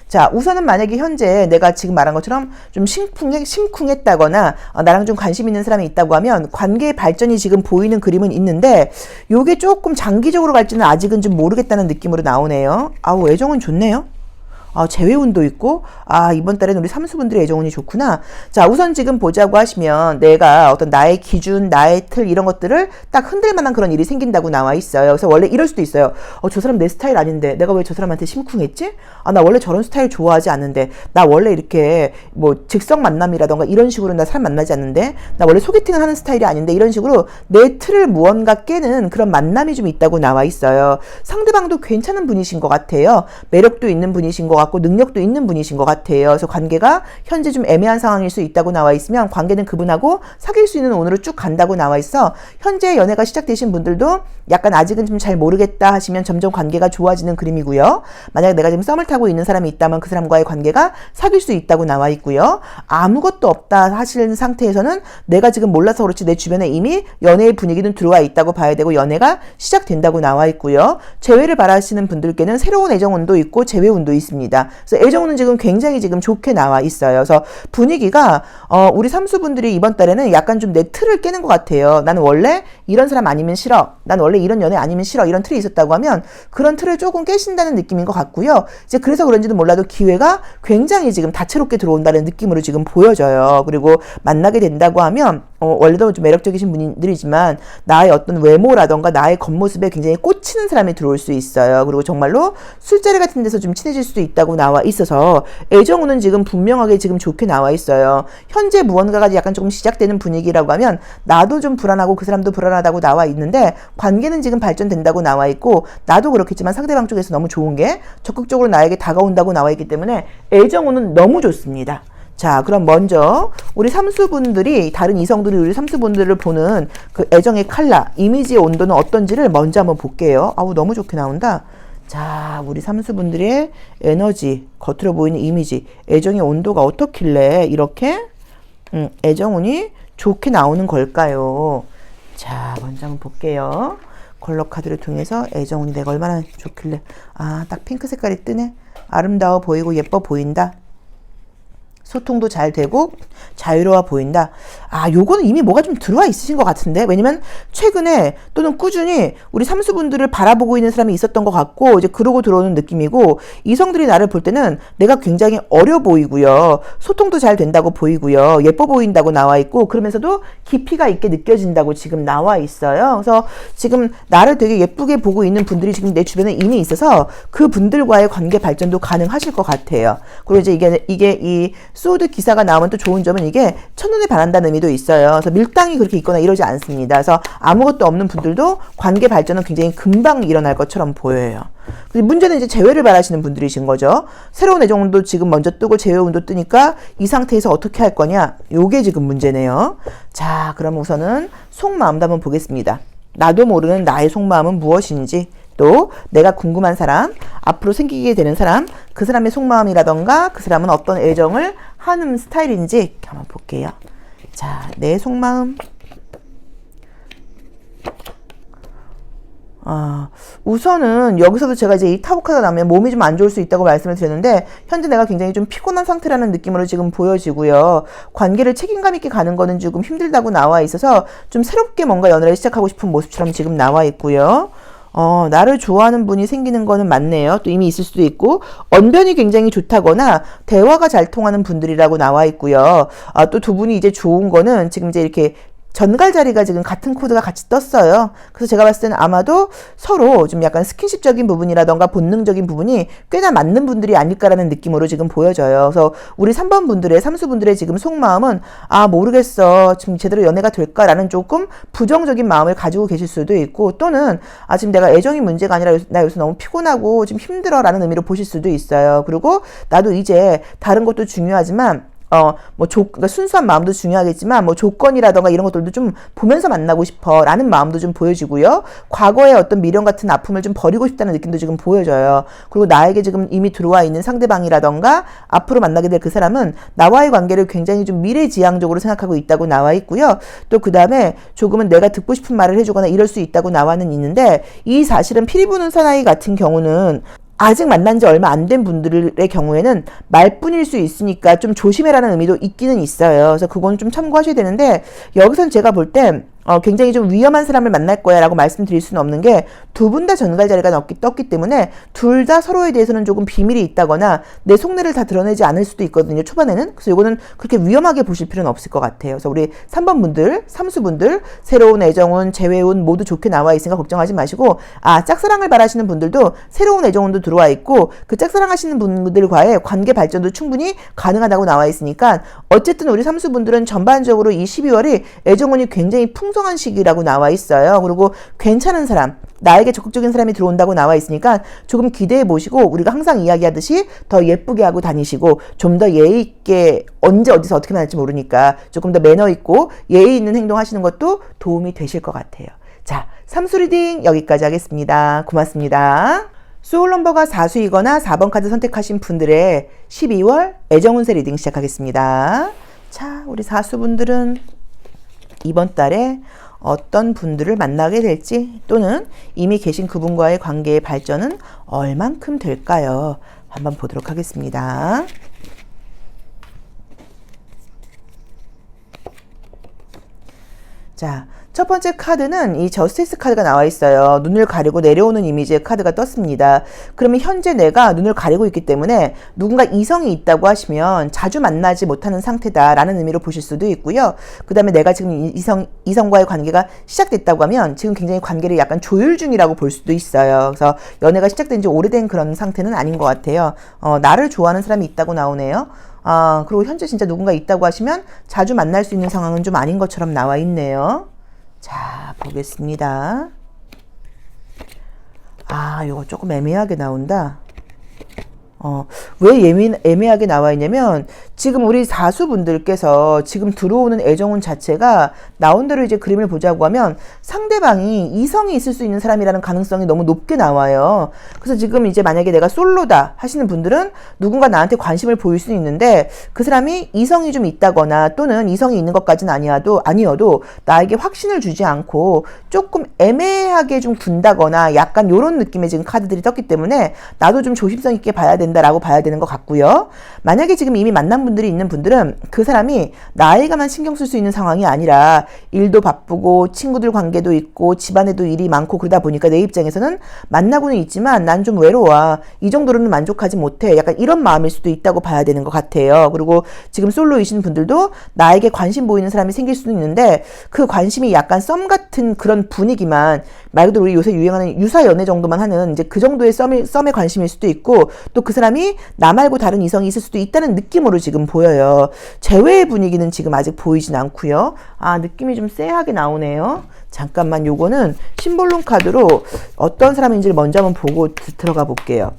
자, 우선은 만약에 현재 내가 지금 말한 것처럼 좀 심쿵했다거나 나랑 좀 관심 있는 사람이 있다고 하면 관계의 발전이 지금 보이는 그림은 있는데, 요게 조금 장기적으로 갈지는 아직은 좀 모르겠다는 느낌으로 나오네요. 애정은 좋네요. 재회운도 있고, 이번 달에는 우리 삼수분들의 애정운이 좋구나. 자, 우선 지금 보자고 하시면 내가 어떤 나의 기준, 나의 틀 이런 것들을 딱 흔들 만한 그런 일이 생긴다고 나와 있어요. 그래서 원래 이럴 수도 있어요. 저 사람 내 스타일 아닌데 내가 왜 저 사람한테 심쿵했지? 나 원래 저런 스타일 좋아하지 않는데, 나 원래 이렇게 뭐 즉석 만남이라던가 이런 식으로 나 사람 만나지 않는데, 나 원래 소개팅을 하는 스타일이 아닌데, 이런 식으로 내 틀을 무언가 깨는 그런 만남이 좀 있다고 나와 있어요. 상대방도 괜찮은 분이신 것 같아요. 매력도 있는 분이신 것 같고 능력도 있는 분이신 것 같아요. 그래서 관계가 현재 좀 애매한 상황일 수 있다고 나와 있으면 관계는 그분하고 사귈 수 있는 운으로 쭉 간다고 나와 있어. 현재 연애가 시작되신 분들도 약간 아직은 좀 잘 모르겠다 하시면 점점 관계가 좋아지는 그림이고요. 만약에 내가 지금 썸을 타고 있는 사람이 있다면 그 사람과의 관계가 사귈 수 있다고 나와 있고요. 아무것도 없다 하시는 상태에서는 내가 지금 몰라서 그렇지 내 주변에 이미 연애의 분위기는 들어와 있다고 봐야 되고, 연애가 시작된다고 나와 있고요. 재회를 바라시는 분들께는 새로운 애정운도 있고 재회운도 있습니다. 그래서 애정운은 지금 굉장히 지금 좋게 나와 있어요. 그래서 분위기가 우리 삼수분들이 이번 달에는 약간 좀 내 틀을 깨는 것 같아요. 나는 원래 이런 사람 아니면 싫어. 난 원래 이런 연애 아니면 싫어. 이런 틀이 있었다고 하면 그런 틀을 조금 깨신다는 느낌인 것 같고요. 이제 그래서 그런지도 몰라도 기회가 굉장히 지금 다채롭게 들어온다는 느낌으로 지금 보여져요. 그리고 만나게 된다고 하면 원래도 좀 매력적이신 분들이지만 나의 어떤 외모라던가 나의 겉모습에 굉장히 꽂히는 사람이 들어올 수 있어요. 그리고 정말로 술자리 같은 데서 좀 친해질 수도 있다고 나와 있어서 애정운은 지금 분명하게 지금 좋게 나와 있어요. 현재 무언가가 약간 조금 시작되는 분위기라고 하면 나도 좀 불안하고 그 사람도 불안하다고 나와 있는데, 관계는 지금 발전된다고 나와 있고, 나도 그렇겠지만 상대방 쪽에서 너무 좋은 게 적극적으로 나에게 다가온다고 나와 있기 때문에 애정운은 너무 좋습니다. 자, 그럼 먼저 우리 삼수분들이, 다른 이성들이 우리 삼수분들을 보는 그 애정의 컬러, 이미지의 온도는 어떤지를 먼저 한번 볼게요. 너무 좋게 나온다. 자, 우리 삼수분들의 에너지, 겉으로 보이는 이미지, 애정의 온도가 어떻길래 이렇게 애정운이 좋게 나오는 걸까요? 자, 먼저 한번 볼게요. 컬러 카드를 통해서 애정운이 내가 얼마나 좋길래. 딱 핑크 색깔이 뜨네. 아름다워 보이고 예뻐 보인다. 소통도 잘 되고 자유로워 보인다. 요거는 이미 뭐가 좀 들어와 있으신 것 같은데, 왜냐면 최근에 또는 꾸준히 우리 삼수분들을 바라보고 있는 사람이 있었던 것 같고, 이제 그러고 들어오는 느낌이고, 이성들이 나를 볼 때는 내가 굉장히 어려 보이고요, 소통도 잘 된다고 보이고요, 예뻐 보인다고 나와 있고, 그러면서도 깊이가 있게 느껴진다고 지금 나와 있어요. 그래서 지금 나를 되게 예쁘게 보고 있는 분들이 지금 내 주변에 이미 있어서 그 분들과의 관계 발전도 가능하실 것 같아요. 그리고 이제 이게 이 소드 기사가 나오면 또 좋은 점은 이게 첫눈에 반한다는 의미도 있어요. 그래서 밀당이 그렇게 있거나 이러지 않습니다. 그래서 아무것도 없는 분들도 관계 발전은 굉장히 금방 일어날 것처럼 보여요. 문제는 이제 재회를 바라시는 분들이신 거죠. 새로운 애정운도 지금 먼저 뜨고 재회운도 뜨니까 이 상태에서 어떻게 할 거냐, 요게 지금 문제네요. 자, 그럼 우선은 속마음도 한번 보겠습니다. 나도 모르는 나의 속마음은 무엇인지, 또 내가 궁금한 사람, 앞으로 생기게 되는 사람, 그 사람의 속마음이라던가 그 사람은 어떤 애정을 하는 스타일인지 한번 볼게요. 자, 내 속마음. 우선은 여기서도 제가 이제 이 타로카드가 나오면 몸이 좀 안 좋을 수 있다고 말씀을 드렸는데, 현재 내가 굉장히 좀 피곤한 상태라는 느낌으로 지금 보여지고요. 관계를 책임감 있게 가는 거는 조금 힘들다고 나와 있어서 좀 새롭게 뭔가 연애를 시작하고 싶은 모습처럼 지금 나와 있고요. 나를 좋아하는 분이 생기는 거는 맞네요. 또 이미 있을 수도 있고, 언변이 굉장히 좋다거나 대화가 잘 통하는 분들이라고 나와 있고요. 또 두 분이 이제 좋은 거는 지금 이제 이렇게 전갈 자리가 지금 같은 코드가 같이 떴어요. 그래서 제가 봤을 때는 아마도 서로 좀 약간 스킨십적인 부분이라던가 본능적인 부분이 꽤나 맞는 분들이 아닐까라는 느낌으로 지금 보여져요. 그래서 우리 3번 분들의, 삼수분들의 지금 속마음은 아, 모르겠어. 지금 제대로 연애가 될까라는 조금 부정적인 마음을 가지고 계실 수도 있고, 또는 아, 지금 내가 애정이 문제가 아니라 나 요새 너무 피곤하고 좀 힘들어라는 의미로 보실 수도 있어요. 그리고 나도 이제 다른 것도 중요하지만 그러니까 순수한 마음도 중요하겠지만, 조건이라던가 이런 것들도 좀 보면서 만나고 싶어 라는 마음도 좀 보여지고요. 과거의 어떤 미련 같은 아픔을 좀 버리고 싶다는 느낌도 지금 보여져요. 그리고 나에게 지금 이미 들어와 있는 상대방이라던가 앞으로 만나게 될 그 사람은 나와의 관계를 굉장히 좀 미래지향적으로 생각하고 있다고 나와 있고요. 또 그 다음에 조금은 내가 듣고 싶은 말을 해주거나 이럴 수 있다고 나와는 있는데, 이 사실은 피리 부는 사나이 같은 경우는 아직 만난 지 얼마 안 된 분들의 경우에는 말뿐일 수 있으니까 좀 조심해라는 의미도 있기는 있어요. 그래서 그건 좀 참고하셔야 되는데, 여기선 제가 볼 때 굉장히 좀 위험한 사람을 만날 거야 라고 말씀드릴 수는 없는 게, 두 분 다 전갈 자리가 떴기 때문에 둘 다 서로에 대해서는 조금 비밀이 있다거나 내 속내를 다 드러내지 않을 수도 있거든요, 초반에는. 그래서 이거는 그렇게 위험하게 보실 필요는 없을 것 같아요. 그래서 우리 3번 분들, 삼수분들, 새로운 애정운, 재회운 모두 좋게 나와 있으니까 걱정하지 마시고, 짝사랑을 바라시는 분들도 새로운 애정운도 들어와 있고, 그 짝사랑하시는 분들과의 관계 발전도 충분히 가능하다고 나와 있으니까, 어쨌든 우리 삼수분들은 전반적으로 이 12월이 애정운이 굉장히 풍성한 시기라고 나와 있어요. 그리고 괜찮은 사람, 나에게 적극적인 사람이 들어온다고 나와 있으니까 조금 기대해 보시고, 우리가 항상 이야기하듯이 더 예쁘게 하고 다니시고, 좀 더 예의 있게, 언제 어디서 어떻게 만날지 모르니까 조금 더 매너 있고 예의 있는 행동 하시는 것도 도움이 되실 것 같아요. 자, 삼수 리딩 여기까지 하겠습니다. 고맙습니다. 소울 넘버가 4수이거나 4번 카드 선택하신 분들의 12월 애정운세 리딩 시작하겠습니다. 자, 우리 4수분들은 이번 달에 어떤 분들을 만나게 될지, 또는 이미 계신 그분과의 관계의 발전은 얼만큼 될까요? 한번 보도록 하겠습니다. 자, 첫 번째 카드는 이 저스티스 카드가 나와 있어요. 눈을 가리고 내려오는 이미지의 카드가 떴습니다. 그러면 현재 내가 눈을 가리고 있기 때문에 누군가 이성이 있다고 하시면 자주 만나지 못하는 상태다라는 의미로 보실 수도 있고요. 그 다음에 내가 지금 이성과의 관계가 시작됐다고 하면 지금 굉장히 관계를 약간 조율 중이라고 볼 수도 있어요. 그래서 연애가 시작된 지 오래된 그런 상태는 아닌 것 같아요. 나를 좋아하는 사람이 있다고 나오네요. 그리고 현재 진짜 누군가 있다고 하시면 자주 만날 수 있는 상황은 좀 아닌 것처럼 나와 있네요. 자, 보겠습니다. 요거 조금 애매하게 나온다. 왜 애매하게 나와 있냐면, 지금 우리 4수분들께서 지금 들어오는 애정운 자체가 나온 대로 이제 그림을 보자고 하면 상대방이 이성이 있을 수 있는 사람이라는 가능성이 너무 높게 나와요. 그래서 지금 이제 만약에 내가 솔로다 하시는 분들은 누군가 나한테 관심을 보일 수는 있는데, 그 사람이 이성이 좀 있다거나 또는 이성이 있는 것까지는 아니어도 나에게 확신을 주지 않고 조금 애매하게 좀 군다거나 약간 요런 느낌의 지금 카드들이 떴기 때문에 나도 좀 조심성 있게 봐야 된다라고 봐야 되는 것 같고요. 만약에 지금 이미 만난 분들이 있는 분들은 그 사람이 나에게만 신경 쓸 수 있는 상황이 아니라 일도 바쁘고 친구들 관계도 있고 집안에도 일이 많고 그러다 보니까 내 입장에서는 만나고는 있지만 난 좀 외로워. 이 정도로는 만족하지 못해. 약간 이런 마음일 수도 있다고 봐야 되는 것 같아요. 그리고 지금 솔로이신 분들도 나에게 관심 보이는 사람이 생길 수도 있는데, 그 관심이 약간 썸 같은 그런 분위기만, 말 그대로 우리 요새 유행하는 유사 연애 정도만 하는 이제 그 정도의 썸에 관심일 수도 있고, 또 그 사람이 나 말고 다른 이성이 있을 수도 있다는 느낌으로 지금 보여요. 재회의 분위기는 지금 아직 보이진 않고요. 느낌이 좀 쎄하게 나오네요. 잠깐만, 요거는 심볼론 카드로 어떤 사람인지를 먼저 한번 보고 들어가 볼게요.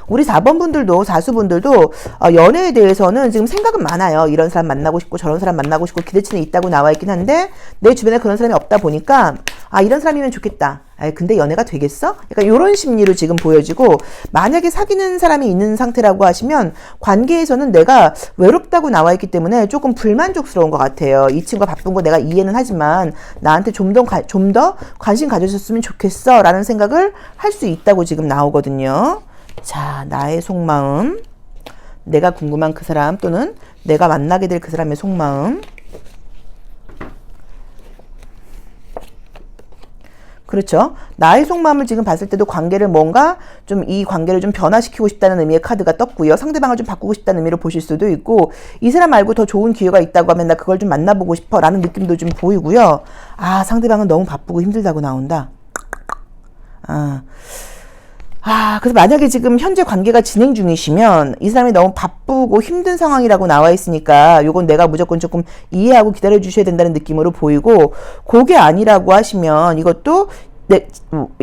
우리 4번 분들도, 4수분들도 연애에 대해서는 지금 생각은 많아요. 이런 사람 만나고 싶고 저런 사람 만나고 싶고 기대치는 있다고 나와 있긴 한데, 내 주변에 그런 사람이 없다 보니까 이런 사람이면 좋겠다. 근데 연애가 되겠어? 약간 이런 심리로 지금 보여지고, 만약에 사귀는 사람이 있는 상태라고 하시면 관계에서는 내가 외롭다고 나와 있기 때문에 조금 불만족스러운 것 같아요. 이 친구가 바쁜 거 내가 이해는 하지만 나한테 좀 더 관심 가져줬으면 좋겠어 라는 생각을 할 수 있다고 지금 나오거든요. 자, 나의 속마음, 내가 궁금한 그 사람 또는 내가 만나게 될 그 사람의 속마음. 그렇죠. 나의 속마음을 지금 봤을 때도 관계를 뭔가 좀 이 관계를 좀 변화시키고 싶다는 의미의 카드가 떴고요. 상대방을 좀 바꾸고 싶다는 의미로 보실 수도 있고, 이 사람 말고 더 좋은 기회가 있다고 하면 나 그걸 좀 만나보고 싶어 라는 느낌도 좀 보이고요. 아, 상대방은 너무 바쁘고 힘들다고 나온다. 그래서 만약에 지금 현재 관계가 진행 중이시면 이 사람이 너무 바쁘고 힘든 상황이라고 나와 있으니까 요건 내가 무조건 조금 이해하고 기다려 주셔야 된다는 느낌으로 보이고, 그게 아니라고 하시면 이것도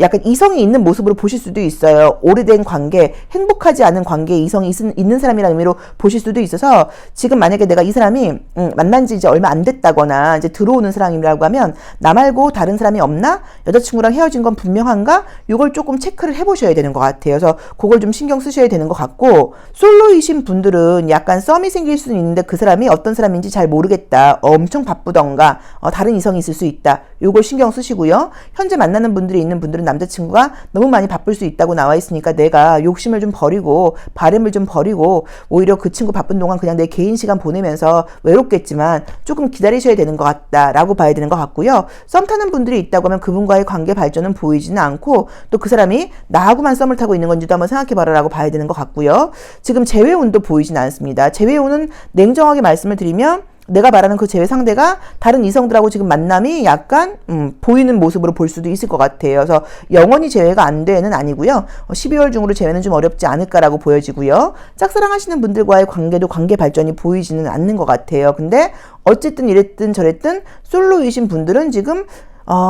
약간 이성이 있는 모습으로 보실 수도 있어요. 오래된 관계, 행복하지 않은 관계에 이성이 있는 사람이라는 의미로 보실 수도 있어서, 지금 만약에 내가 이 사람이 만난 지 이제 얼마 안 됐다거나 이제 들어오는 사람이라고 하면 나 말고 다른 사람이 없나? 여자친구랑 헤어진 건 분명한가? 이걸 조금 체크를 해보셔야 되는 것 같아요. 그래서 그걸 좀 신경 쓰셔야 되는 것 같고, 솔로이신 분들은 약간 썸이 생길 수는 있는데 그 사람이 어떤 사람인지 잘 모르겠다. 엄청 바쁘던가 다른 이성이 있을 수 있다. 요걸 신경 쓰시고요. 현재 만나는 분들이 있는 분들은 남자친구가 너무 많이 바쁠 수 있다고 나와 있으니까 내가 욕심을 좀 버리고 바램을 좀 버리고 오히려 그 친구 바쁜 동안 그냥 내 개인 시간 보내면서 외롭겠지만 조금 기다리셔야 되는 것 같다라고 봐야 되는 것 같고요. 썸 타는 분들이 있다고 하면 그분과의 관계 발전은 보이지는 않고, 또 그 사람이 나하고만 썸을 타고 있는 건지도 한번 생각해봐라라고 봐야 되는 것 같고요. 지금 재회운도 보이진 않습니다. 재회운은 냉정하게 말씀을 드리면 내가 말하는 그 재회 상대가 다른 이성들하고 지금 만남이 약간 보이는 모습으로 볼 수도 있을 것 같아요. 그래서 영원히 재회가 안 되는 아니고요. 12월 중으로 재회는 좀 어렵지 않을까라고 보여지고요. 짝사랑하시는 분들과의 관계도 관계 발전이 보이지는 않는 것 같아요. 근데 어쨌든 이랬든 저랬든 솔로이신 분들은 지금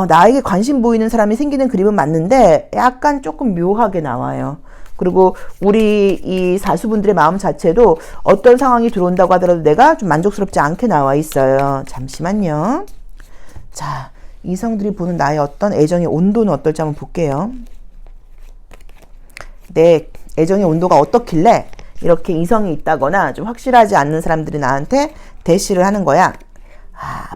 나에게 관심 보이는 사람이 생기는 그림은 맞는데 약간 조금 묘하게 나와요. 그리고 우리 이 사수분들의 마음 자체도 어떤 상황이 들어온다고 하더라도 내가 좀 만족스럽지 않게 나와 있어요. 잠시만요. 자, 이성들이 보는 나의 어떤 애정의 온도는 어떨지 한번 볼게요. 내 애정의 온도가 어떻길래 이렇게 이성이 있다거나 좀 확실하지 않는 사람들이 나한테 대시를 하는 거야.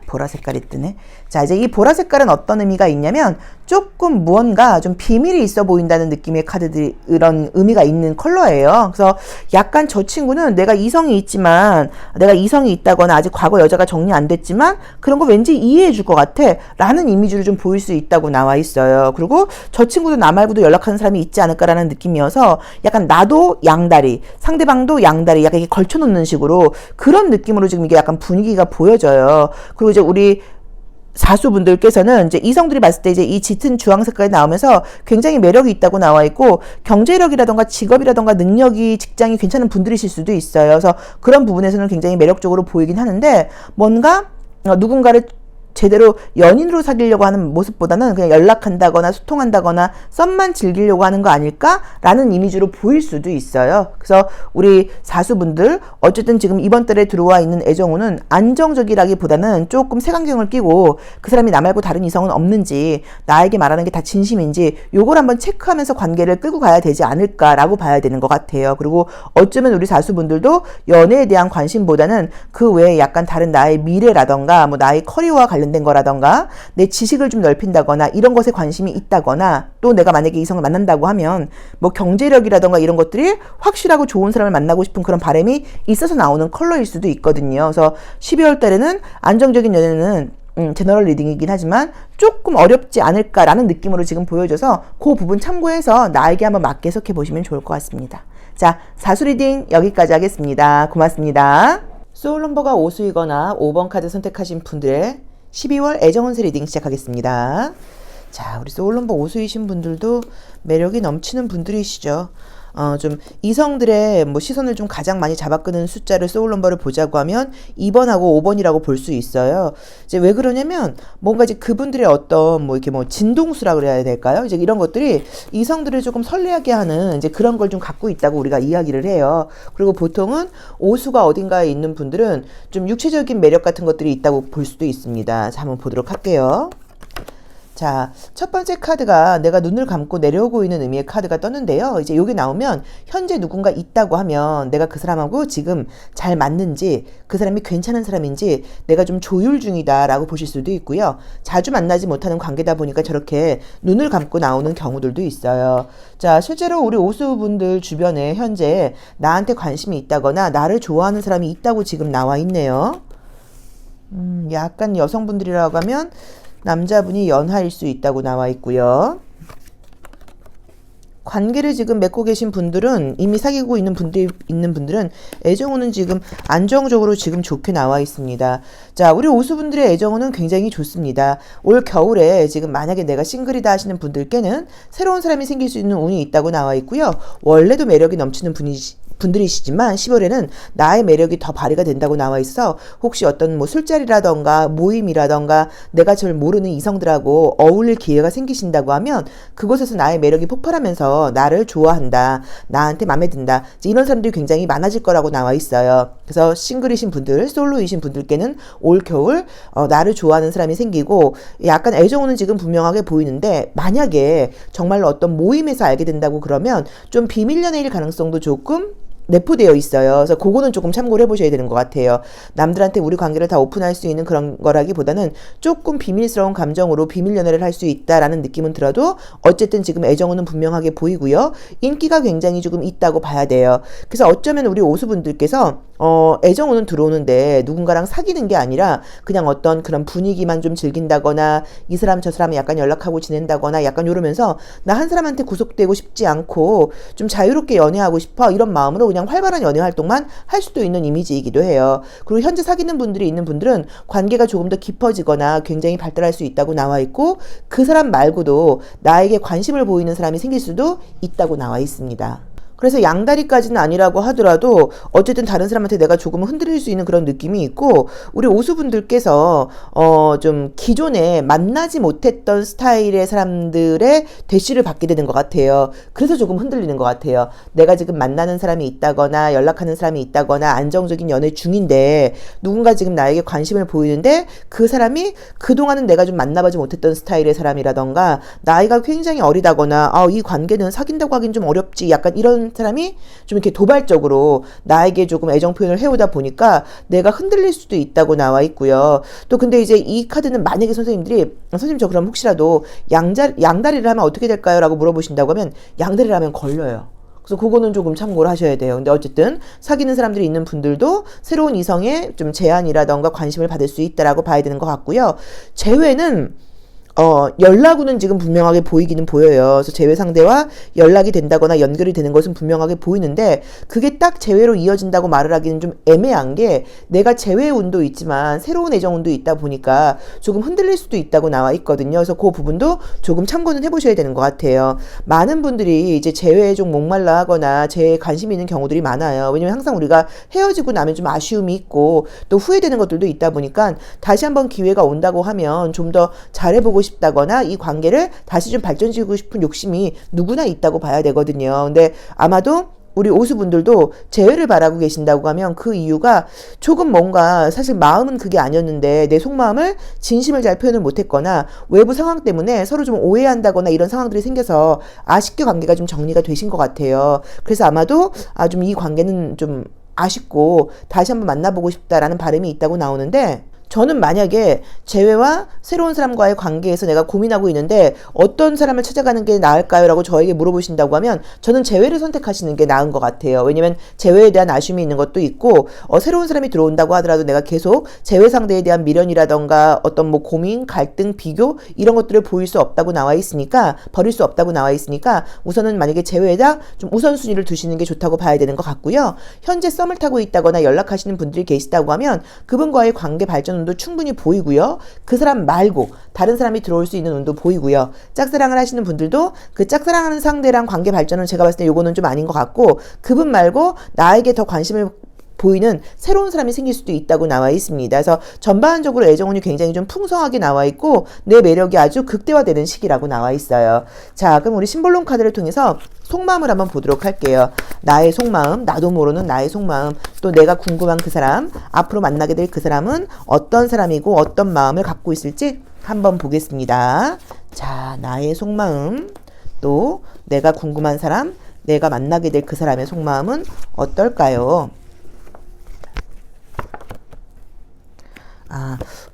보라 색깔이 뜨네. 자, 이제 이 보라 색깔은 어떤 의미가 있냐면 조금 무언가 좀 비밀이 있어 보인다는 느낌의 카드들이 이런 의미가 있는 컬러예요. 그래서 약간 저 친구는 내가 이성이 있다거나 아직 과거 여자가 정리 안 됐지만 그런 거 왠지 이해해 줄 것 같아 라는 이미지로 좀 보일 수 있다고 나와 있어요. 그리고 저 친구도 나 말고도 연락하는 사람이 있지 않을까라는 느낌이어서 약간 나도 양다리, 상대방도 양다리 약간 이렇게 걸쳐놓는 식으로 그런 느낌으로 지금 이게 약간 분위기가 보여져요. 그리고 이제 우리 사수분들께서는 이제 이성들이 봤을 때 이제 이 짙은 주황 색깔이 나오면서 굉장히 매력이 있다고 나와 있고, 경제력이라던가 직업이라던가 능력이 직장이 괜찮은 분들이실 수도 있어요. 그래서 그런 부분에서는 굉장히 매력적으로 보이긴 하는데, 뭔가 누군가를 제대로 연인으로 사귀려고 하는 모습보다는 그냥 연락한다거나 소통한다거나 썸만 즐기려고 하는 거 아닐까라는 이미지로 보일 수도 있어요. 그래서 우리 사수분들 어쨌든 지금 이번 달에 들어와 있는 애정운은 안정적이라기보다는 조금 색안경을 끼고 그 사람이 나 말고 다른 이성은 없는지, 나에게 말하는 게 다 진심인지 요걸 한번 체크하면서 관계를 끌고 가야 되지 않을까라고 봐야 되는 것 같아요. 그리고 어쩌면 우리 사수분들도 연애에 대한 관심보다는 그 외에 약간 다른 나의 미래라던가 뭐 나의 커리어와 관련된 거라던가 내 지식을 좀 넓힌다거나 이런 것에 관심이 있다거나, 또 내가 만약에 이성을 만난다고 하면 뭐 경제력이라던가 이런 것들이 확실하고 좋은 사람을 만나고 싶은 그런 바람이 있어서 나오는 컬러일 수도 있거든요. 그래서 12월 달에는 안정적인 연애는 제너럴 리딩이긴 하지만 조금 어렵지 않을까라는 느낌으로 지금 보여져서 그 부분 참고해서 나에게 한번 맞게 해석해 보시면 좋을 것 같습니다. 자, 사수 리딩 여기까지 하겠습니다. 고맙습니다. 소울 넘버가 5수이거나 5번 카드 선택하신 분들의 12월 애정운세 리딩 시작하겠습니다. 자, 우리 소울 넘버 5수이신 분들도 매력이 넘치는 분들이시죠. 좀 이성들의 뭐 시선을 좀 가장 많이 잡아끄는 숫자를 소울 넘버를 보자고 하면 2번하고 5번이라고 볼 수 있어요. 이제 왜 그러냐면 뭔가 이제 그분들의 어떤 뭐 이렇게 뭐 진동수라 그래야 될까요? 이제 이런 것들이 이성들을 조금 설레하게 하는 이제 그런 걸 좀 갖고 있다고 우리가 이야기를 해요. 그리고 보통은 5수가 어딘가에 있는 분들은 좀 육체적인 매력 같은 것들이 있다고 볼 수도 있습니다. 자, 한번 보도록 할게요. 자, 첫 번째 카드가 내가 눈을 감고 내려오고 있는 의미의 카드가 떴는데요. 이제 여기 나오면 현재 누군가 있다고 하면 내가 그 사람하고 지금 잘 맞는지, 그 사람이 괜찮은 사람인지 내가 좀 조율 중이다라고 보실 수도 있고요. 자주 만나지 못하는 관계다 보니까 저렇게 눈을 감고 나오는 경우들도 있어요. 자, 실제로 우리 오수분들 주변에 현재 나한테 관심이 있다거나 나를 좋아하는 사람이 있다고 지금 나와 있네요. 약간 여성분들이라고 하면 남자분이 연하일 수 있다고 나와 있고요. 관계를 지금 맺고 계신 분들은, 이미 사귀고 있는 분들은 애정운은 지금 안정적으로 지금 좋게 나와 있습니다. 자, 우리 오수분들의 애정운은 굉장히 좋습니다. 올 겨울에 지금 만약에 내가 싱글이다 하시는 분들께는 새로운 사람이 생길 수 있는 운이 있다고 나와 있고요. 원래도 매력이 넘치는 분들이시지만 10월에는 나의 매력이 더 발휘가 된다고 나와 있어 혹시 어떤 뭐 술자리라던가 모임이라던가 내가 절 모르는 이성들하고 어울릴 기회가 생기신다고 하면 그곳에서 나의 매력이 폭발하면서 나를 좋아한다, 나한테 마음에 든다, 이런 사람들이 굉장히 많아질 거라고 나와 있어요. 그래서 싱글이신 분들, 솔로이신 분들께는 올 겨울 나를 좋아하는 사람이 생기고 약간 애정은 지금 분명하게 보이는데 만약에 정말로 어떤 모임에서 알게 된다고 그러면 좀 비밀 연애일 가능성도 조금 내포되어 있어요. 그래서 그거는 조금 참고를 해보셔야 되는 것 같아요. 남들한테 우리 관계를 다 오픈할 수 있는 그런 거라기보다는 조금 비밀스러운 감정으로 비밀 연애를 할 수 있다라는 느낌은 들어도 어쨌든 지금 애정은 분명하게 보이고요. 인기가 굉장히 조금 있다고 봐야 돼요. 그래서 어쩌면 우리 오수분들께서 애정은 들어오는데 누군가랑 사귀는 게 아니라 그냥 어떤 그런 분위기만 좀 즐긴다거나 이 사람 저 사람 약간 연락하고 지낸다거나 약간 이러면서 나 한 사람한테 구속되고 싶지 않고 좀 자유롭게 연애하고 싶어 이런 마음으로 그냥 활발한 연애 활동만 할 수도 있는 이미지이기도 해요. 그리고 현재 사귀는 분들이 있는 분들은 관계가 조금 더 깊어지거나 굉장히 발달할 수 있다고 나와 있고 그 사람 말고도 나에게 관심을 보이는 사람이 생길 수도 있다고 나와 있습니다. 그래서 양다리까지는 아니라고 하더라도 어쨌든 다른 사람한테 내가 조금 흔들릴 수 있는 그런 느낌이 있고 우리 오수분들께서 좀 기존에 만나지 못했던 스타일의 사람들의 대시를 받게 되는 것 같아요. 그래서 조금 흔들리는 것 같아요. 내가 지금 만나는 사람이 있다거나 연락하는 사람이 있다거나 안정적인 연애 중인데 누군가 지금 나에게 관심을 보이는데 그 사람이 그동안은 내가 좀 만나보지 못했던 스타일의 사람이라던가 나이가 굉장히 어리다거나 이 관계는 사귄다고 하긴 좀 어렵지 약간 이런 사람이 좀 이렇게 도발적으로 나에게 조금 애정 표현을 해오다 보니까 내가 흔들릴 수도 있다고 나와 있고요. 또 근데 이제 이 카드는 만약에 선생님들이 선생님 저 그럼 혹시라도 양다리를 하면 어떻게 될까요? 라고 물어보신다고 하면 양다리를 하면 걸려요. 그래서 그거는 조금 참고를 하셔야 돼요. 근데 어쨌든 사귀는 사람들이 있는 분들도 새로운 이성의 좀 제안이라던가 관심을 받을 수 있다라고 봐야 되는 것 같고요. 재회는 연락운은 지금 분명하게 보이기는 보여요. 그래서 재회 상대와 연락이 된다거나 연결이 되는 것은 분명하게 보이는데 그게 딱 재회로 이어진다고 말을 하기는 좀 애매한 게 내가 재회 운도 있지만 새로운 애정 운도 있다 보니까 조금 흔들릴 수도 있다고 나와 있거든요. 그래서 그 부분도 조금 참고는 해보셔야 되는 것 같아요. 많은 분들이 이제 재회에 좀 목말라 하거나 재회에 관심이 있는 경우들이 많아요. 왜냐면 항상 우리가 헤어지고 나면 좀 아쉬움이 있고 또 후회되는 것들도 있다 보니까 다시 한번 기회가 온다고 하면 좀 더 잘해보고 싶다거나 이 관계를 다시 좀 발전시키고 싶은 욕심이 누구나 있다고 봐야 되거든요. 근데 아마도 우리 오수분들도 재회를 바라고 계신다고 하면 그 이유가 조금 뭔가 사실 마음은 그게 아니었는데 내 속마음을 진심을 잘 표현을 못했거나 외부 상황 때문에 서로 좀 오해한다거나 이런 상황들이 생겨서 아쉽게 관계가 좀 정리가 되신 것 같아요. 그래서 아마도 좀 이 관계는 좀 아쉽고 다시 한번 만나보고 싶다라는 바람이 있다고 나오는데 저는 만약에 재회와 새로운 사람과의 관계에서 내가 고민하고 있는데 어떤 사람을 찾아가는 게 나을까요? 라고 저에게 물어보신다고 하면 저는 재회를 선택하시는 게 나은 것 같아요. 왜냐면 재회에 대한 아쉬움이 있는 것도 있고 새로운 사람이 들어온다고 하더라도 내가 계속 재회 상대에 대한 미련이라던가 어떤 뭐 고민, 갈등, 비교 이런 것들을 보일 수 없다고 나와 있으니까 버릴 수 없다고 나와 있으니까 우선은 만약에 재회에다 좀 우선순위를 두시는 게 좋다고 봐야 되는 것 같고요. 현재 썸을 타고 있다거나 연락하시는 분들이 계시다고 하면 그분과의 관계 발전 운도 충분히 보이고요. 그 사람 말고 다른 사람이 들어올 수 있는 운도 보이고요. 짝사랑을 하시는 분들도 그 짝사랑하는 상대랑 관계 발전은 제가 봤을 때 요거는 좀 아닌 것 같고 그분 말고 나에게 더 관심을 보이는 새로운 사람이 생길 수도 있다고 나와 있습니다. 그래서 전반적으로 애정운이 굉장히 좀 풍성하게 나와 있고 내 매력이 아주 극대화되는 시기라고 나와 있어요. 자, 그럼 우리 심볼론 카드를 통해서 속마음을 한번 보도록 할게요. 나의 속마음, 나도 모르는 나의 속마음, 또 내가 궁금한 그 사람, 앞으로 만나게 될 그 사람은 어떤 사람이고 어떤 마음을 갖고 있을지 한번 보겠습니다. 자, 나의 속마음, 또 내가 궁금한 사람, 내가 만나게 될 그 사람의 속마음은 어떨까요?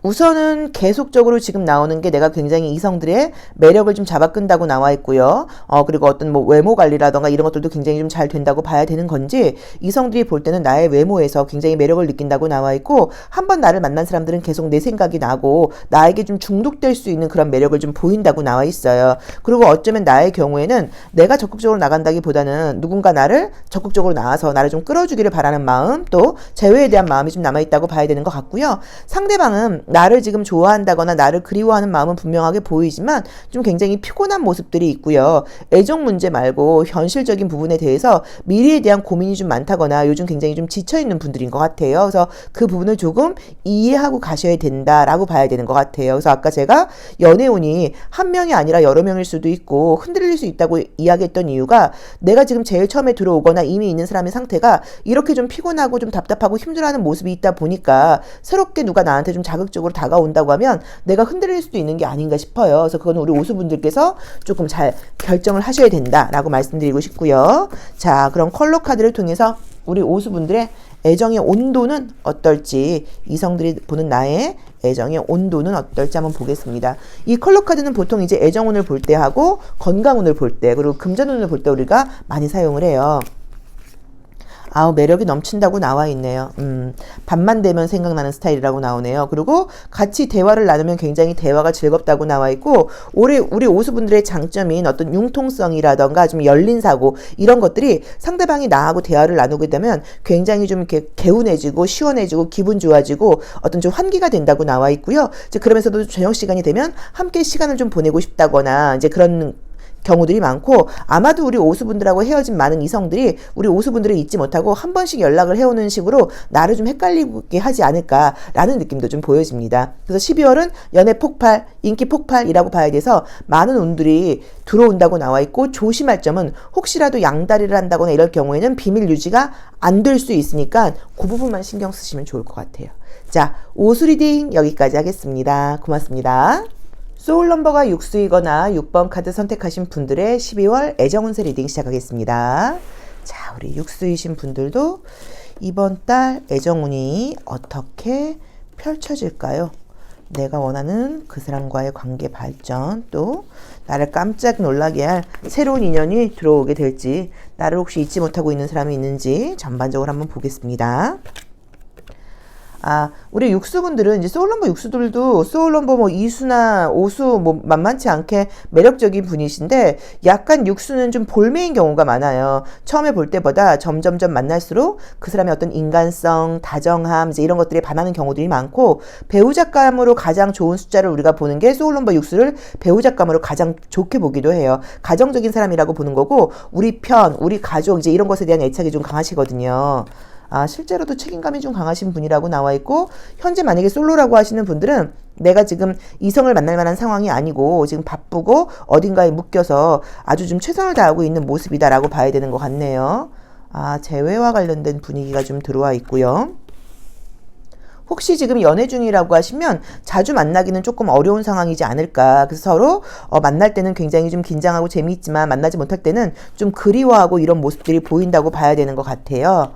우선은 계속적으로 지금 나오는 게 내가 굉장히 이성들의 매력을 좀 잡아 끈다고 나와 있고요. 그리고 어떤 뭐 외모 관리라던가 이런 것들도 굉장히 좀 잘 된다고 봐야 되는 건지, 이성들이 볼 때는 나의 외모에서 굉장히 매력을 느낀다고 나와 있고, 한번 나를 만난 사람들은 계속 내 생각이 나고 나에게 좀 중독될 수 있는 그런 매력을 좀 보인다고 나와 있어요. 그리고 어쩌면 나의 경우에는 내가 적극적으로 나간다기보다는 누군가 나를 적극적으로 나와서 나를 좀 끌어주기를 바라는 마음, 또 재회에 대한 마음이 좀 남아있다고 봐야 되는 것 같고요. 상대방은 나를 지금 좋아한다거나 나를 그리워하는 마음은 분명하게 보이지만 좀 굉장히 피곤한 모습들이 있고요. 애정 문제 말고 현실적인 부분에 대해서 미래에 대한 고민이 좀 많다거나 요즘 굉장히 좀 지쳐있는 분들인 것 같아요. 그래서 그 부분을 조금 이해하고 가셔야 된다라고 봐야 되는 것 같아요. 그래서 아까 제가 연애운이 한 명이 아니라 여러 명일 수도 있고 흔들릴 수 있다고 이야기했던 이유가, 내가 지금 제일 처음에 들어오거나 이미 있는 사람의 상태가 이렇게 좀 피곤하고 좀 답답하고 힘들어하는 모습이 있다 보니까 새롭게 누가 나한테 좀 자극적으로 다가온다고 하면 내가 흔들릴 수도 있는 게 아닌가 싶어요. 그래서 그거는 우리 오수분들께서 조금 잘 결정을 하셔야 된다라고 말씀드리고 싶고요. 자, 그럼 컬러 카드를 통해서 우리 오수분들의 애정의 온도는 어떨지, 이성들이 보는 나의 애정의 온도는 어떨지 한번 보겠습니다. 이 컬러 카드는 보통 이제 애정운을 볼 때 하고 건강운을 볼 때, 그리고 금전운을 볼 때 우리가 많이 사용을 해요. 매력이 넘친다고 나와 있네요. 밤만 되면 생각나는 스타일이라고 나오네요. 그리고 같이 대화를 나누면 굉장히 대화가 즐겁다고 나와 있고, 우리 오수분들의 장점인 어떤 융통성이라던가 좀 열린 사고, 이런 것들이 상대방이 나하고 대화를 나누게 되면 굉장히 좀 이렇게 개운해지고 시원해지고 기분 좋아지고 어떤 좀 환기가 된다고 나와 있고요. 이제 그러면서도 저녁 시간이 되면 함께 시간을 좀 보내고 싶다거나 이제 그런 경우들이 많고, 아마도 우리 오수분들하고 헤어진 많은 이성들이 우리 오수분들을 잊지 못하고 한 번씩 연락을 해오는 식으로 나를 좀 헷갈리게 하지 않을까라는 느낌도 좀 보여집니다. 그래서 12월은 연애 폭발, 인기 폭발이라고 봐야 돼서 많은 운들이 들어온다고 나와 있고, 조심할 점은 혹시라도 양다리를 한다거나 이럴 경우에는 비밀 유지가 안 될 수 있으니까 그 부분만 신경 쓰시면 좋을 것 같아요. 자, 오수 리딩 여기까지 하겠습니다. 고맙습니다. 소울 넘버가 6수이거나 6번 카드 선택하신 분들의 12월 애정운세 리딩 시작하겠습니다. 자, 우리 6수이신 분들도 이번 달 애정운이 어떻게 펼쳐질까요? 내가 원하는 그 사람과의 관계 발전, 또 나를 깜짝 놀라게 할 새로운 인연이 들어오게 될지, 나를 혹시 잊지 못하고 있는 사람이 있는지 전반적으로 한번 보겠습니다. 우리 육수분들은 이제 소울넘버 육수들도 소울넘버 뭐 이수나 오수 뭐 만만치 않게 매력적인 분이신데, 약간 육수는 좀 볼매인 경우가 많아요. 처음에 볼 때보다 점점점 만날수록 그 사람의 어떤 인간성, 다정함, 이제 이런 것들에 반하는 경우들이 많고, 배우자감으로 가장 좋은 숫자를 우리가 보는 게 소울넘버 육수를 배우자감으로 가장 좋게 보기도 해요. 가정적인 사람이라고 보는 거고, 우리 편, 우리 가족, 이제 이런 것에 대한 애착이 좀 강하시거든요. 실제로도 책임감이 좀 강하신 분이라고 나와 있고, 현재 만약에 솔로라고 하시는 분들은 내가 지금 이성을 만날 만한 상황이 아니고 지금 바쁘고 어딘가에 묶여서 아주 좀 최선을 다하고 있는 모습이다라고 봐야 되는 것 같네요. 재회와 관련된 분위기가 좀 들어와 있고요. 혹시 지금 연애 중이라고 하시면 자주 만나기는 조금 어려운 상황이지 않을까. 그래서 서로 만날 때는 굉장히 좀 긴장하고 재미있지만 만나지 못할 때는 좀 그리워하고 이런 모습들이 보인다고 봐야 되는 것 같아요.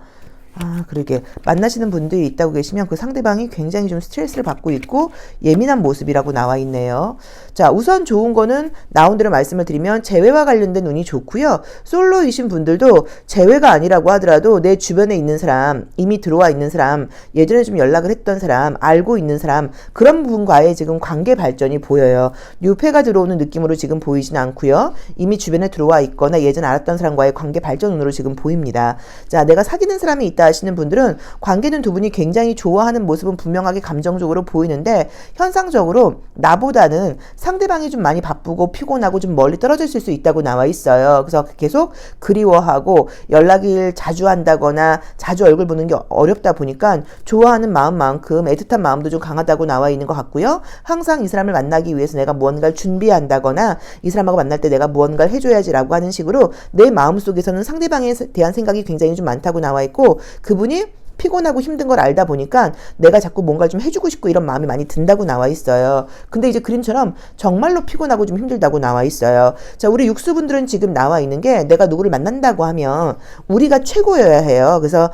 그러게. 만나시는 분들이 있다고 계시면 그 상대방이 굉장히 좀 스트레스를 받고 있고 예민한 모습이라고 나와 있네요. 자, 우선 좋은 거는 나온 대로 말씀을 드리면 재회와 관련된 운이 좋고요. 솔로이신 분들도 재회가 아니라고 하더라도 내 주변에 있는 사람, 이미 들어와 있는 사람, 예전에 좀 연락을 했던 사람, 알고 있는 사람, 그런 분과의 지금 관계 발전이 보여요. 뉴페가 들어오는 느낌으로 지금 보이진 않고요. 이미 주변에 들어와 있거나 예전 알았던 사람과의 관계 발전 운으로 지금 보입니다. 자, 내가 사귀는 사람이 있다 하시는 분들은 관계는 두 분이 굉장히 좋아하는 모습은 분명하게 감정적으로 보이는데, 현상적으로 나보다는 상대방이 좀 많이 바쁘고 피곤하고 좀 멀리 떨어져 있을 수 있다고 나와 있어요. 그래서 계속 그리워하고 연락을 자주 한다거나 자주 얼굴 보는 게 어렵다 보니까 좋아하는 마음만큼 애틋한 마음도 좀 강하다고 나와 있는 것 같고요. 항상 이 사람을 만나기 위해서 내가 무언가를 준비한다거나 이 사람하고 만날 때 내가 무언가를 해줘야지라고 하는 식으로 내 마음속에서는 상대방에 대한 생각이 굉장히 좀 많다고 나와 있고, 그분이 피곤하고 힘든 걸 알다 보니까 내가 자꾸 뭔가 좀 해주고 싶고 이런 마음이 많이 든다고 나와 있어요. 근데 이제 그림처럼 정말로 피곤하고 좀 힘들다고 나와 있어요. 자, 우리 육수분들은 지금 나와 있는 게 내가 누구를 만난다고 하면 우리가 최고여야 해요. 그래서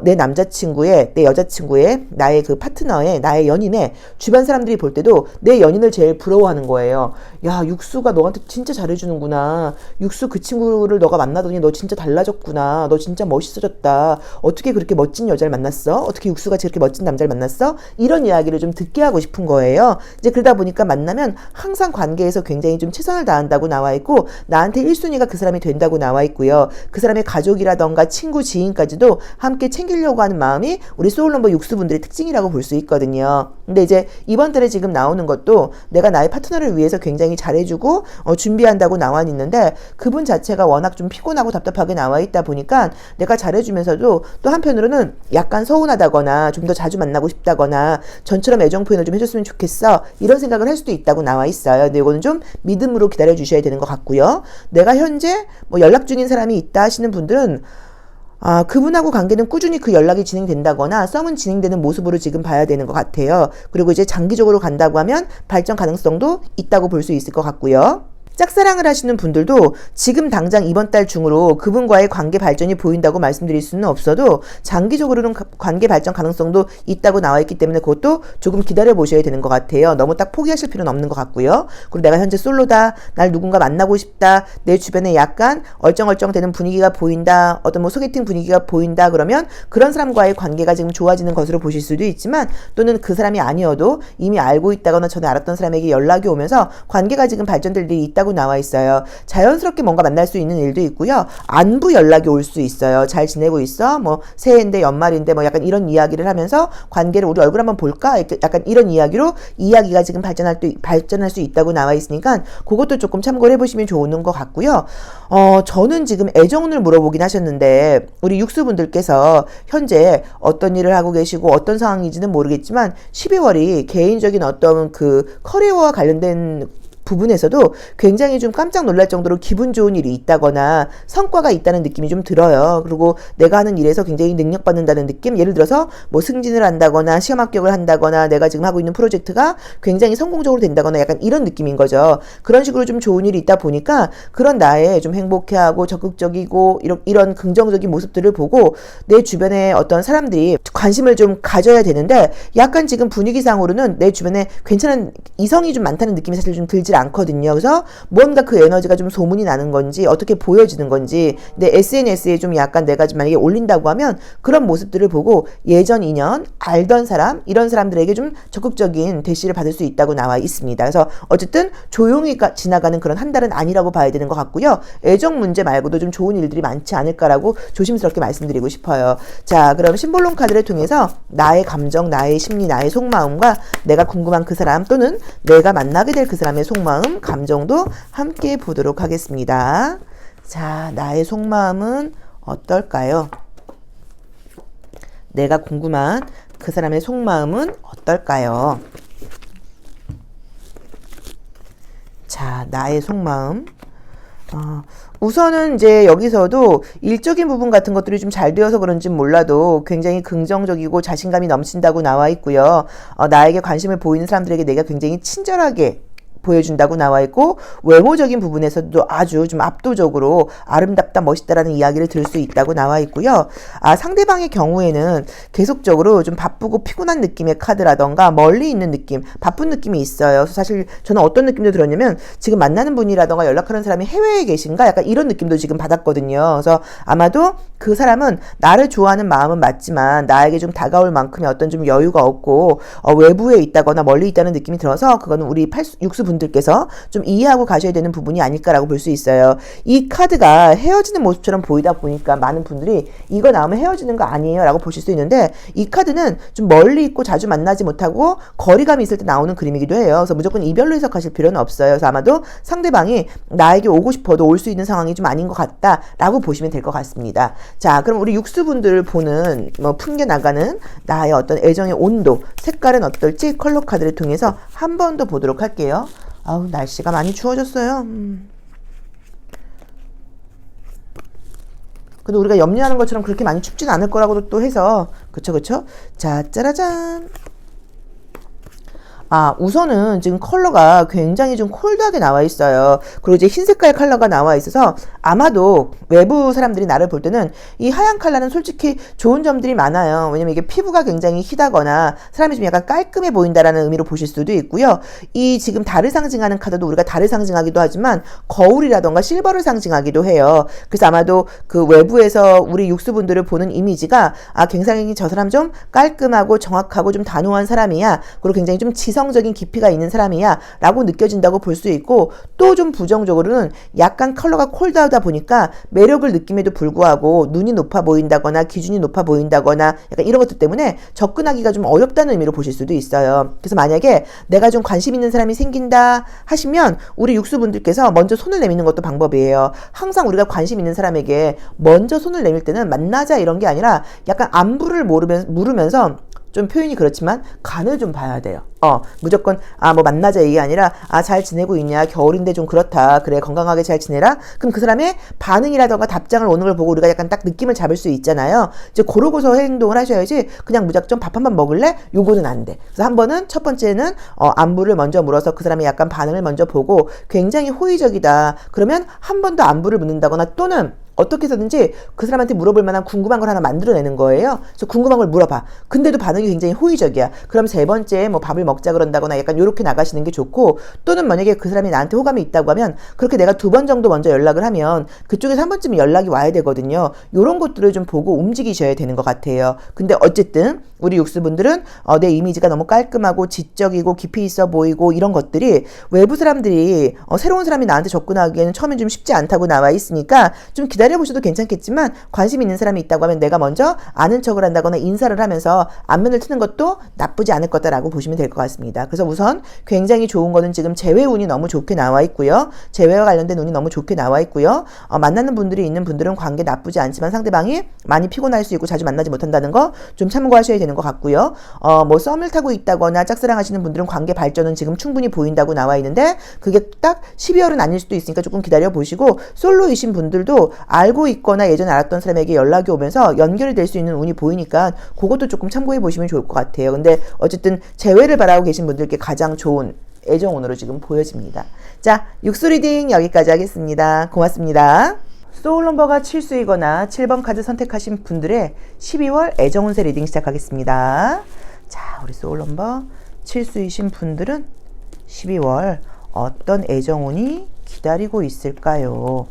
내 남자친구의, 내 여자친구의, 나의 그 파트너의, 나의 연인의 주변 사람들이 볼 때도 내 연인을 제일 부러워하는 거예요. 야, 육수가 너한테 진짜 잘해주는구나. 육수 그 친구를 너가 만나더니 너 진짜 달라졌구나. 너 진짜 멋있어졌다. 어떻게 그렇게 멋진 여자를 만났어? 어떻게 육수가 그렇게 멋진 남자를 만났어? 이런 이야기를 좀 듣게 하고 싶은 거예요. 이제 그러다 보니까 만나면 항상 관계에서 굉장히 좀 최선을 다한다고 나와 있고, 나한테 1순위가 그 사람이 된다고 나와 있고요. 그 사람의 가족이라던가 친구, 지인까지도 함께 챙기려고 하는 마음이 우리 소울넘버 육수분들의 특징이라고 볼 수 있거든요. 근데 이제 이번 달에 지금 나오는 것도 내가 나의 파트너를 위해서 굉장히 잘해주고 준비한다고 나와 있는데, 그분 자체가 워낙 좀 피곤하고 답답하게 나와 있다 보니까 내가 잘해주면서도 또 한편으로는 약간 서운하다거나 좀 더 자주 만나고 싶다거나 전처럼 애정 표현을 좀 해줬으면 좋겠어, 이런 생각을 할 수도 있다고 나와 있어요. 근데 이거는 좀 믿음으로 기다려 주셔야 되는 것 같고요. 내가 현재 뭐 연락 중인 사람이 있다 하시는 분들은 그분하고 관계는 꾸준히 그 연락이 진행된다거나 썸은 진행되는 모습으로 지금 봐야 되는 것 같아요. 그리고 이제 장기적으로 간다고 하면 발전 가능성도 있다고 볼 수 있을 것 같고요. 짝사랑을 하시는 분들도 지금 당장 이번 달 중으로 그분과의 관계 발전이 보인다고 말씀드릴 수는 없어도 장기적으로는 관계 발전 가능성도 있다고 나와 있기 때문에 그것도 조금 기다려 보셔야 되는 것 같아요. 너무 딱 포기하실 필요는 없는 것 같고요. 그리고 내가 현재 솔로다, 날 누군가 만나고 싶다, 내 주변에 약간 얼쩡얼쩡 되는 분위기가 보인다, 어떤 뭐 소개팅 분위기가 보인다, 그러면 그런 사람과의 관계가 지금 좋아지는 것으로 보실 수도 있지만, 또는 그 사람이 아니어도 이미 알고 있다거나 전에 알았던 사람에게 연락이 오면서 관계가 지금 발전될 일이 있다고 나와 있어요. 자연스럽게 뭔가 만날 수 있는 일도 있고요. 안부 연락이 올 수 있어요. 잘 지내고 있어? 뭐 새해인데 연말인데 뭐 약간 이런 이야기를 하면서 관계를 우리 얼굴 한번 볼까? 약간 이런 이야기로 이야기가 지금 발전할 수 있다고 나와 있으니까 그것도 조금 참고를 해보시면 좋은 것 같고요. 저는 지금 애정운을 물어보긴 하셨는데, 우리 육수분들께서 현재 어떤 일을 하고 계시고 어떤 상황인지는 모르겠지만 12월이 개인적인 어떤 그 커리어와 관련된 부분에서도 굉장히 좀 깜짝 놀랄 정도로 기분 좋은 일이 있다거나 성과가 있다는 느낌이 좀 들어요. 그리고 내가 하는 일에서 굉장히 능력받는다는 느낌, 예를 들어서 뭐 승진을 한다거나 시험 합격을 한다거나 내가 지금 하고 있는 프로젝트가 굉장히 성공적으로 된다거나 약간 이런 느낌인 거죠. 그런 식으로 좀 좋은 일이 있다 보니까 그런 나의 좀 행복해하고 적극적이고 이런 긍정적인 모습들을 보고 내 주변에 어떤 사람들이 관심을 좀 가져야 되는데, 약간 지금 분위기상으로는 내 주변에 괜찮은 이성이 좀 많다는 느낌이 사실 좀 들지 않거든요. 그래서 뭔가 그 에너지가 좀 소문이 나는 건지 어떻게 보여지는 건지, 내 SNS에 좀 약간 내가 좀 만약에 올린다고 하면 그런 모습들을 보고 예전 인연, 알던 사람, 이런 사람들에게 좀 적극적인 대시를 받을 수 있다고 나와 있습니다. 그래서 어쨌든 조용히 지나가는 그런 한 달은 아니라고 봐야 되는 것 같고요. 애정 문제 말고도 좀 좋은 일들이 많지 않을까라고 조심스럽게 말씀드리고 싶어요. 자, 그럼 심볼론 카드를 통해서 나의 감정, 나의 심리, 나의 속마음과 내가 궁금한 그 사람, 또는 내가 만나게 될 그 사람의 속마음, 감정도 함께 보도록 하겠습니다. 자, 나의 속마음은 어떨까요? 내가 궁금한 그 사람의 속마음은 어떨까요? 자, 나의 속마음. 우선은 이제 여기서도 일적인 부분 같은 것들이 좀 잘 되어서 그런지 몰라도 굉장히 긍정적이고 자신감이 넘친다고 나와 있고요. 나에게 관심을 보이는 사람들에게 내가 굉장히 친절하게 보여준다고 나와 있고, 외모적인 부분에서도 아주 좀 압도적으로 아름답다, 멋있다라는 이야기를 들을 수 있다고 나와 있고요. 상대방의 경우에는 계속적으로 좀 바쁘고 피곤한 느낌의 카드라던가 멀리 있는 느낌, 바쁜 느낌이 있어요. 사실 저는 어떤 느낌도 들었냐면, 지금 만나는 분이라던가 연락하는 사람이 해외에 계신가? 약간 이런 느낌도 지금 받았거든요. 그래서 아마도 그 사람은 나를 좋아하는 마음은 맞지만 나에게 좀 다가올 만큼의 어떤 좀 여유가 없고 외부에 있다거나 멀리 있다는 느낌이 들어서, 그거는 우리 육수 분들께서 좀 이해하고 가셔야 되는 부분이 아닐까라고 볼 수 있어요. 이 카드가 헤어지는 모습처럼 보이다 보니까 많은 분들이 이거 나오면 헤어지는 거 아니에요 라고 보실 수 있는데, 이 카드는 좀 멀리 있고 자주 만나지 못하고 거리감이 있을 때 나오는 그림이기도 해요. 그래서 무조건 이별로 해석하실 필요는 없어요. 그래서 아마도 상대방이 나에게 오고 싶어도 올 수 있는 상황이 좀 아닌 것 같다라고 보시면 될 것 같습니다. 자, 그럼 우리 육수분들을 보는 풍겨나가는 나의 어떤 애정의 온도, 색깔은 어떨지 컬러 카드를 통해서 한 번 더 보도록 할게요. 아우, 날씨가 많이 추워졌어요. 근데 우리가 염려하는 것처럼 그렇게 많이 춥진 않을 거라고 또 해서, 그쵸. 자, 짜라잔. 우선은 지금 컬러가 굉장히 좀 콜드하게 나와 있어요. 그리고 이제 흰 색깔 컬러가 나와 있어서 아마도 외부 사람들이 나를 볼 때는 이 하얀 컬러는 솔직히 좋은 점들이 많아요. 왜냐면 이게 피부가 굉장히 희다거나 사람이 좀 약간 깔끔해 보인다라는 의미로 보실 수도 있고요. 이 지금 달을 상징하는 카드도 우리가 달을 상징하기도 하지만 거울이라던가 실버를 상징하기도 해요. 그래서 아마도 그 외부에서 우리 육수분들을 보는 이미지가 굉장히 저 사람 좀 깔끔하고 정확하고 좀 단호한 사람이야. 그리고 굉장히 좀 지성적인 깊이가 있는 사람이야 라고 느껴진다고 볼 수 있고, 또 좀 부정적으로는 약간 컬러가 콜드하다 보니까 매력을 느낌에도 불구하고 눈이 높아 보인다거나 기준이 높아 보인다거나 약간 이런 것들 때문에 접근하기가 좀 어렵다는 의미로 보실 수도 있어요. 그래서 만약에 내가 좀 관심 있는 사람이 생긴다 하시면 우리 육수분들께서 먼저 손을 내미는 것도 방법이에요. 항상 우리가 관심 있는 사람에게 먼저 손을 내밀 때는 만나자 이런 게 아니라 약간 안부를 물으면서 좀 표현이 그렇지만 간을 좀 봐야 돼요. 무조건 뭐 만나자 이게 아니라 잘 지내고 있냐, 겨울인데 좀 그렇다, 그래 건강하게 잘 지내라. 그럼 그 사람의 반응이라던가 답장을 오는 걸 보고 우리가 약간 딱 느낌을 잡을 수 있잖아요. 이제 그러고서 행동을 하셔야지 그냥 무작정 밥 한 번 먹을래? 요거는 안 돼. 그래서 한 번은 첫 번째는 안부를 먼저 물어서 그 사람의 약간 반응을 먼저 보고 굉장히 호의적이다 그러면 한 번 더 안부를 묻는다거나, 또는 어떻게 해서든지 그 사람한테 물어볼 만한 궁금한 걸 하나 만들어내는 거예요. 그래서 궁금한 걸 물어봐. 근데도 반응이 굉장히 호의적이야. 그럼 세 번째 뭐 밥을 먹자 그런다거나 약간 요렇게 나가시는 게 좋고, 또는 만약에 그 사람이 나한테 호감이 있다고 하면 그렇게 내가 2번 정도 먼저 연락을 하면 그쪽에서 한 번쯤 연락이 와야 되거든요. 요런 것들을 좀 보고 움직이셔야 되는 것 같아요. 근데 어쨌든 우리 육수분들은 내 이미지가 너무 깔끔하고 지적이고 깊이 있어 보이고 이런 것들이 외부 사람들이 새로운 사람이 나한테 접근하기에는 처음엔 좀 쉽지 않다고 나와 있으니까 좀 기다려보셔도 괜찮겠지만, 관심 있는 사람이 있다고 하면 내가 먼저 아는 척을 한다거나 인사를 하면서 안면을 트는 것도 나쁘지 않을 거다라고 보시면 될 것 같습니다. 그래서 우선 굉장히 좋은 거는 지금 재회 운이 너무 좋게 나와 있고요. 재회와 관련된 운이 너무 좋게 나와 있고요. 만나는 분들이 있는 분들은 관계 나쁘지 않지만 상대방이 많이 피곤할 수 있고 자주 만나지 못한다는 거 좀 참고하셔야 되는 것 같고요. 뭐 썸을 타고 있다거나 짝사랑 하시는 분들은 관계 발전은 지금 충분히 보인다고 나와 있는데 그게 딱 12월은 아닐 수도 있으니까 조금 기다려 보시고, 솔로이신 분들도 알고 있거나 예전에 알았던 사람에게 연락이 오면서 연결이 될 수 있는 운이 보이니까 그것도 조금 참고해 보시면 좋을 것 같아요. 근데 어쨌든 재회를 바라고 계신 분들께 가장 좋은 애정운으로 지금 보여집니다. 자, 육수 리딩 여기까지 하겠습니다. 고맙습니다. 소울 넘버가 7수이거나 7번 카드 선택하신 분들의 12월 애정운세 리딩 시작하겠습니다. 자, 우리 소울 넘버 7수이신 분들은 12월 어떤 애정운이 기다리고 있을까요?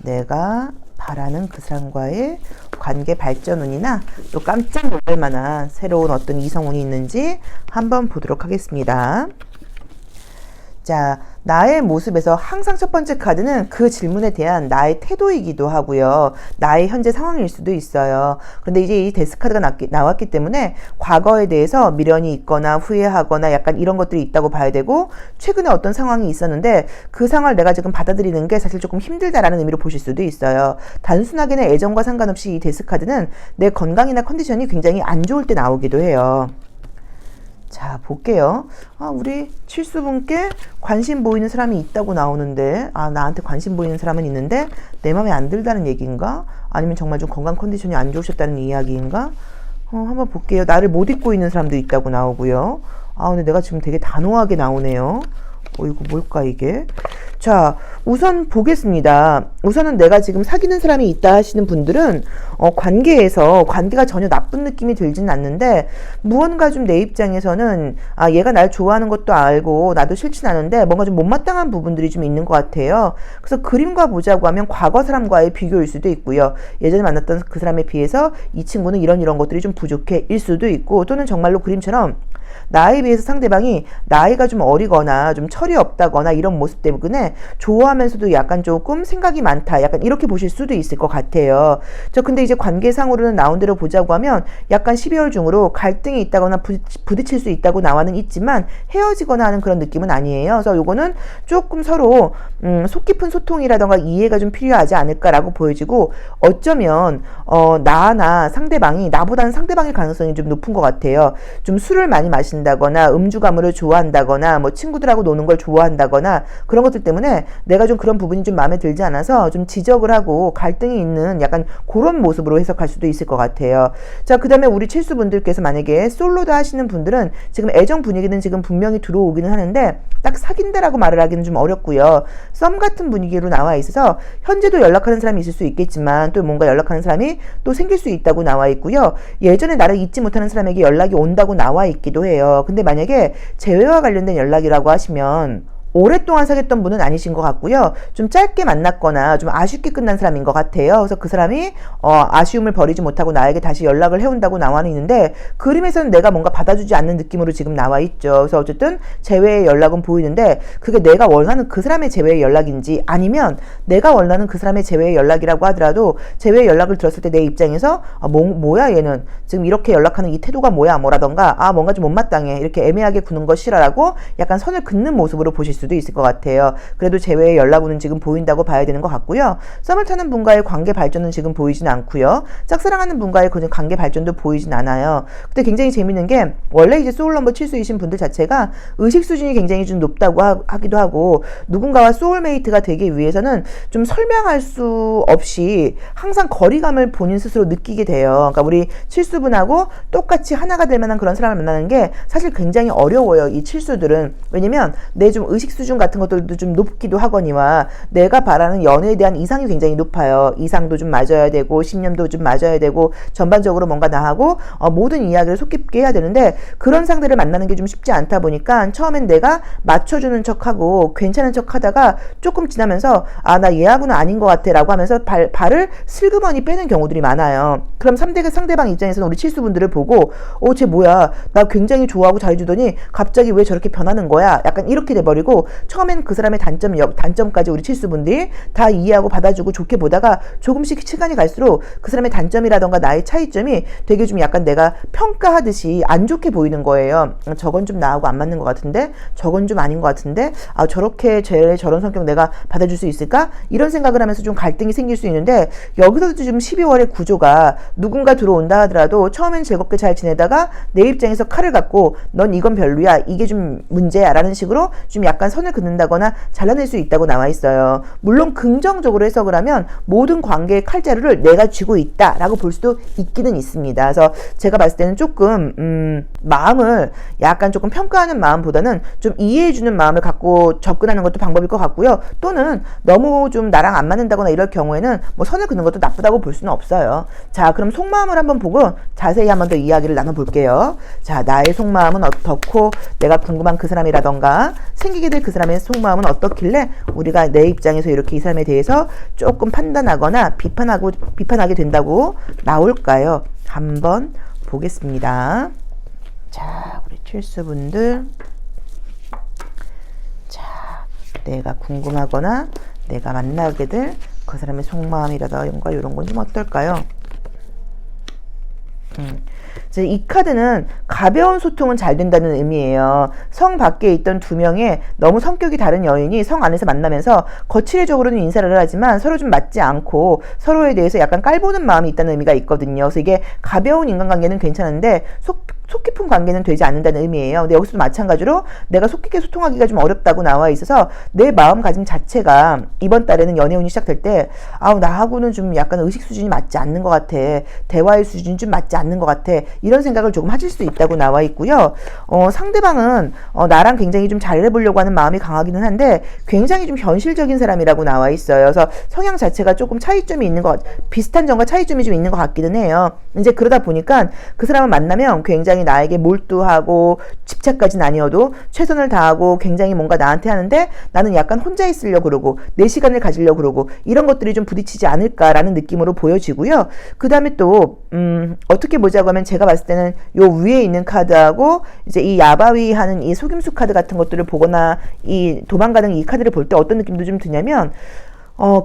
내가 바라는 그 사람과의 관계 발전운이나 또 깜짝 놀랄 만한 새로운 어떤 이성운이 있는지 한번 보도록 하겠습니다. 자, 나의 모습에서 항상 첫 번째 카드는 그 질문에 대한 나의 태도이기도 하고요. 나의 현재 상황일 수도 있어요. 그런데 이제 이 데스 카드가 나왔기 때문에 과거에 대해서 미련이 있거나 후회하거나 약간 이런 것들이 있다고 봐야 되고, 최근에 어떤 상황이 있었는데 그 상황을 내가 지금 받아들이는 게 사실 조금 힘들다라는 의미로 보실 수도 있어요. 단순하게는 애정과 상관없이 이 데스 카드는 내 건강이나 컨디션이 굉장히 안 좋을 때 나오기도 해요. 자, 볼게요. 우리 칠수분께 관심 보이는 사람이 있다고 나오는데, 나한테 관심 보이는 사람은 있는데 내 마음에 안 들다는 얘기인가? 아니면 정말 좀 건강 컨디션이 안 좋으셨다는 이야기인가? 한번 볼게요. 나를 못 잊고 있는 사람도 있다고 나오고요. 근데 내가 지금 되게 단호하게 나오네요. 이거 뭘까 이게? 자, 우선 보겠습니다. 우선은 내가 지금 사귀는 사람이 있다 하시는 분들은 관계가 전혀 나쁜 느낌이 들진 않는데, 무언가 좀 내 입장에서는 얘가 날 좋아하는 것도 알고 나도 싫진 않은데 뭔가 좀 못마땅한 부분들이 좀 있는 것 같아요. 그래서 그림과 보자고 하면 과거 사람과의 비교일 수도 있고요. 예전에 만났던 그 사람에 비해서 이 친구는 이런 것들이 좀 부족해 일 수도 있고, 또는 정말로 그림처럼 나에 비해서 상대방이 나이가 좀 어리거나 좀 철이 없다거나 이런 모습 때문에 좋아하면서도 약간 조금 생각이 많다, 약간 이렇게 보실 수도 있을 것 같아요. 근데 이제 관계상으로는 나온 대로 보자고 하면 약간 12월 중으로 갈등이 있다거나 부딪힐 수 있다고 나와는 있지만 헤어지거나 하는 그런 느낌은 아니에요. 그래서 요거는 조금 서로 속 깊은 소통이라던가 이해가 좀 필요하지 않을까라고 보여지고, 어쩌면 나나 상대방이 나보다는 상대방일 가능성이 좀 높은 것 같아요. 좀 술을 많이 마신다거나 음주 가무를 좋아한다거나 뭐 친구들하고 노는 걸 좋아한다거나 그런 것들 때문에 내가 좀 그런 부분이 좀 마음에 들지 않아서 좀 지적을 하고 갈등이 있는 약간 그런 모습으로 해석할 수도 있을 것 같아요. 자, 그 다음에 우리 칠수분들께서 만약에 솔로다 하시는 분들은 지금 애정 분위기는 지금 분명히 들어오기는 하는데 딱 사귄다라고 말을 하기는 좀 어렵고요. 썸 같은 분위기로 나와 있어서 현재도 연락하는 사람이 있을 수 있겠지만 또 뭔가 연락하는 사람이 또 생길 수 있다고 나와 있고요. 예전에 나를 잊지 못하는 사람에게 연락이 온다고 나와 있기도 해요. 근데 만약에 재회와 관련된 연락이라고 하시면 오랫동안 사귀었던 분은 아니신 것 같고요. 좀 짧게 만났거나 좀 아쉽게 끝난 사람인 것 같아요. 그래서 그 사람이 아쉬움을 버리지 못하고 나에게 다시 연락을 해온다고 나와 있는데 그림에서는 내가 뭔가 받아주지 않는 느낌으로 지금 나와 있죠. 그래서 어쨌든 재회의 연락은 보이는데 그게 내가 원하는 그 사람의 재회의 연락인지 아니면 내가 원하는 그 사람의 재회의 연락이라고 하더라도 재회의 연락을 들었을 때 내 입장에서 뭐야 얘는 지금 이렇게 연락하는 이 태도가 뭐라던가 뭔가 좀 못마땅해 이렇게 애매하게 구는 거 싫어라고 약간 선을 긋는 모습으로 보실 수도 있을 것 같아요. 그래도 재회의 연락은 지금 보인다고 봐야 되는 것 같고요. 썸을 타는 분과의 관계 발전은 지금 보이진 않고요. 짝사랑하는 분과의 관계 발전도 보이진 않아요. 근데 굉장히 재밌는 게 원래 이제 소울 넘버 칠수이신 분들 자체가 의식 수준이 굉장히 좀 높다고 하기도 하고 누군가와 소울메이트가 되기 위해서는 좀 설명할 수 없이 항상 거리감을 본인 스스로 느끼게 돼요. 그러니까 우리 칠수분하고 똑같이 하나가 될 만한 그런 사람을 만나는 게 사실 굉장히 어려워요. 이 칠수들은. 왜냐면 내 좀 의식 수준 같은 것들도 좀 높기도 하거니와 내가 바라는 연애에 대한 이상이 굉장히 높아요. 이상도 좀 맞아야 되고 신념도 좀 맞아야 되고 전반적으로 뭔가 나하고 모든 이야기를 속 깊게 해야 되는데 그런 상대를 만나는 게 좀 쉽지 않다 보니까 처음엔 내가 맞춰주는 척하고 괜찮은 척하다가 조금 지나면서 나 얘하고는 아닌 것 같아 라고 하면서 발을 슬그머니 빼는 경우들이 많아요. 그럼 상대방 입장에서는 우리 칠수분들을 보고 쟤 뭐야 나 굉장히 좋아하고 잘해주더니 갑자기 왜 저렇게 변하는 거야 약간 이렇게 돼버리고 처음엔 그 사람의 단점까지 우리 칠수분들이 다 이해하고 받아주고 좋게 보다가 조금씩 시간이 갈수록 그 사람의 단점이라던가 나의 차이점이 되게 좀 약간 내가 평가하듯이 안 좋게 보이는 거예요. 저건 좀 나하고 안 맞는 것 같은데 저건 좀 아닌 것 같은데 저렇게 저런 성격 내가 받아줄 수 있을까? 이런 생각을 하면서 좀 갈등이 생길 수 있는데 여기서도 지금 12월의 구조가 누군가 들어온다 하더라도 처음엔 즐겁게 잘 지내다가 내 입장에서 칼을 갖고 넌 이건 별로야 이게 좀 문제야 라는 식으로 좀 약간 선을 긋는다거나 잘라낼 수 있다고 나와 있어요. 물론 긍정적으로 해석을 하면 모든 관계의 칼자루를 내가 쥐고 있다라고 볼 수도 있기는 있습니다. 그래서 제가 봤을 때는 조금 마음을 약간 조금 평가하는 마음보다는 좀 이해해주는 마음을 갖고 접근하는 것도 방법일 것 같고요. 또는 너무 좀 나랑 안 맞는다거나 이럴 경우에는 뭐 선을 긋는 것도 나쁘다고 볼 수는 없어요. 자, 그럼 속마음을 한번 보고 자세히 한번 더 이야기를 나눠볼게요. 자, 나의 속마음은 어떻고 내가 궁금한 그 사람이라던가 생기게 될 그 사람의 속마음은 어떻길래 우리가 내 입장에서 이렇게 이 사람에 대해서 조금 판단하거나 비판하게 된다고 나올까요? 한번 보겠습니다. 자, 우리 칠수분들. 자, 내가 궁금하거나 내가 만나게 될 그 사람의 속마음이라던가 이런 건 좀 어떨까요? 이 카드는 가벼운 소통은 잘 된다는 의미예요. 성 밖에 있던 두 명의 너무 성격이 다른 여인이 성 안에서 만나면서 거칠적으로는 인사를 하지만 서로 좀 맞지 않고 서로에 대해서 약간 깔보는 마음이 있다는 의미가 있거든요. 그래서 이게 가벼운 인간관계는 괜찮은데 속 깊은 관계는 되지 않는다는 의미예요. 근데 여기서도 마찬가지로 내가 속 깊게 소통하기가 좀 어렵다고 나와 있어서 내 마음가짐 자체가 이번 달에는 연애운이 시작될 때 나하고는 좀 약간 의식 수준이 맞지 않는 것 같아. 대화의 수준이 좀 맞지 않는 것 같아. 이런 생각을 조금 하실 수 있다고 나와 있고요. 상대방은 나랑 굉장히 좀 잘해보려고 하는 마음이 강하기는 한데 굉장히 좀 현실적인 사람이라고 나와 있어요. 그래서 성향 자체가 조금 차이점이 있는 비슷한 점과 차이점이 좀 있는 것 같기는 해요. 이제 그러다 보니까 그 사람을 만나면 굉장히 나에게 몰두하고 집착까지는 아니어도 최선을 다하고 굉장히 뭔가 나한테 하는데 나는 약간 혼자 있으려고 그러고 내 시간을 가지려고 그러고 이런 것들이 좀 부딪히지 않을까라는 느낌으로 보여지고요. 그 다음에 또 어떻게 보자고 하면 제가 봤을 때는 요 위에 있는 카드하고 이제 이 야바위 하는 이 속임수 카드 같은 것들을 보거나 이 도망가는 이 카드를 볼 때 어떤 느낌도 좀 드냐면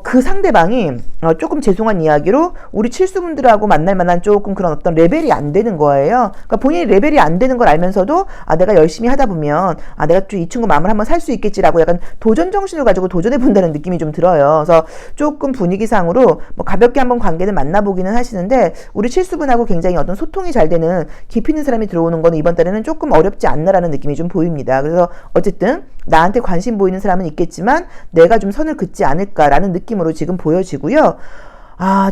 그 상대방이 조금 죄송한 이야기로 우리 칠수분들하고 만날 만한 조금 그런 어떤 레벨이 안 되는 거예요. 그러니까 본인이 레벨이 안 되는 걸 알면서도 내가 열심히 하다 보면 내가 좀 이 친구 마음을 한번 살 수 있겠지라고 약간 도전 정신을 가지고 도전해 본다는 느낌이 좀 들어요. 그래서 조금 분위기상으로 뭐 가볍게 한번 관계를 만나보기는 하시는데 우리 칠수분하고 굉장히 어떤 소통이 잘 되는 깊이 있는 사람이 들어오는 거는 이번 달에는 조금 어렵지 않나라는 느낌이 좀 보입니다. 그래서 어쨌든 나한테 관심 보이는 사람은 있겠지만 내가 좀 선을 긋지 않을까라는 느낌으로 지금 보여지고요.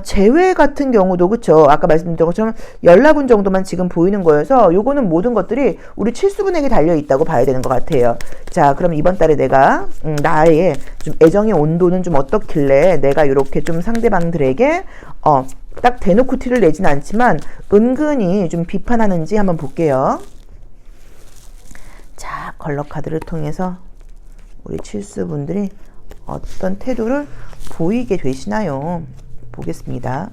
재회 같은 경우도 그쵸. 아까 말씀드린 것처럼 연락운 정도만 지금 보이는 거여서 요거는 모든 것들이 우리 칠수분에게 달려있다고 봐야 되는 것 같아요. 자, 그럼 이번 달에 내가 나의 좀 애정의 온도는 좀 어떻길래 내가 이렇게 좀 상대방들에게 딱 대놓고 티를 내진 않지만 은근히 좀 비판하는지 한번 볼게요. 자, 컬러 카드를 통해서 우리 칠수분들이 어떤 태도를 보이게 되시나요? 보겠습니다.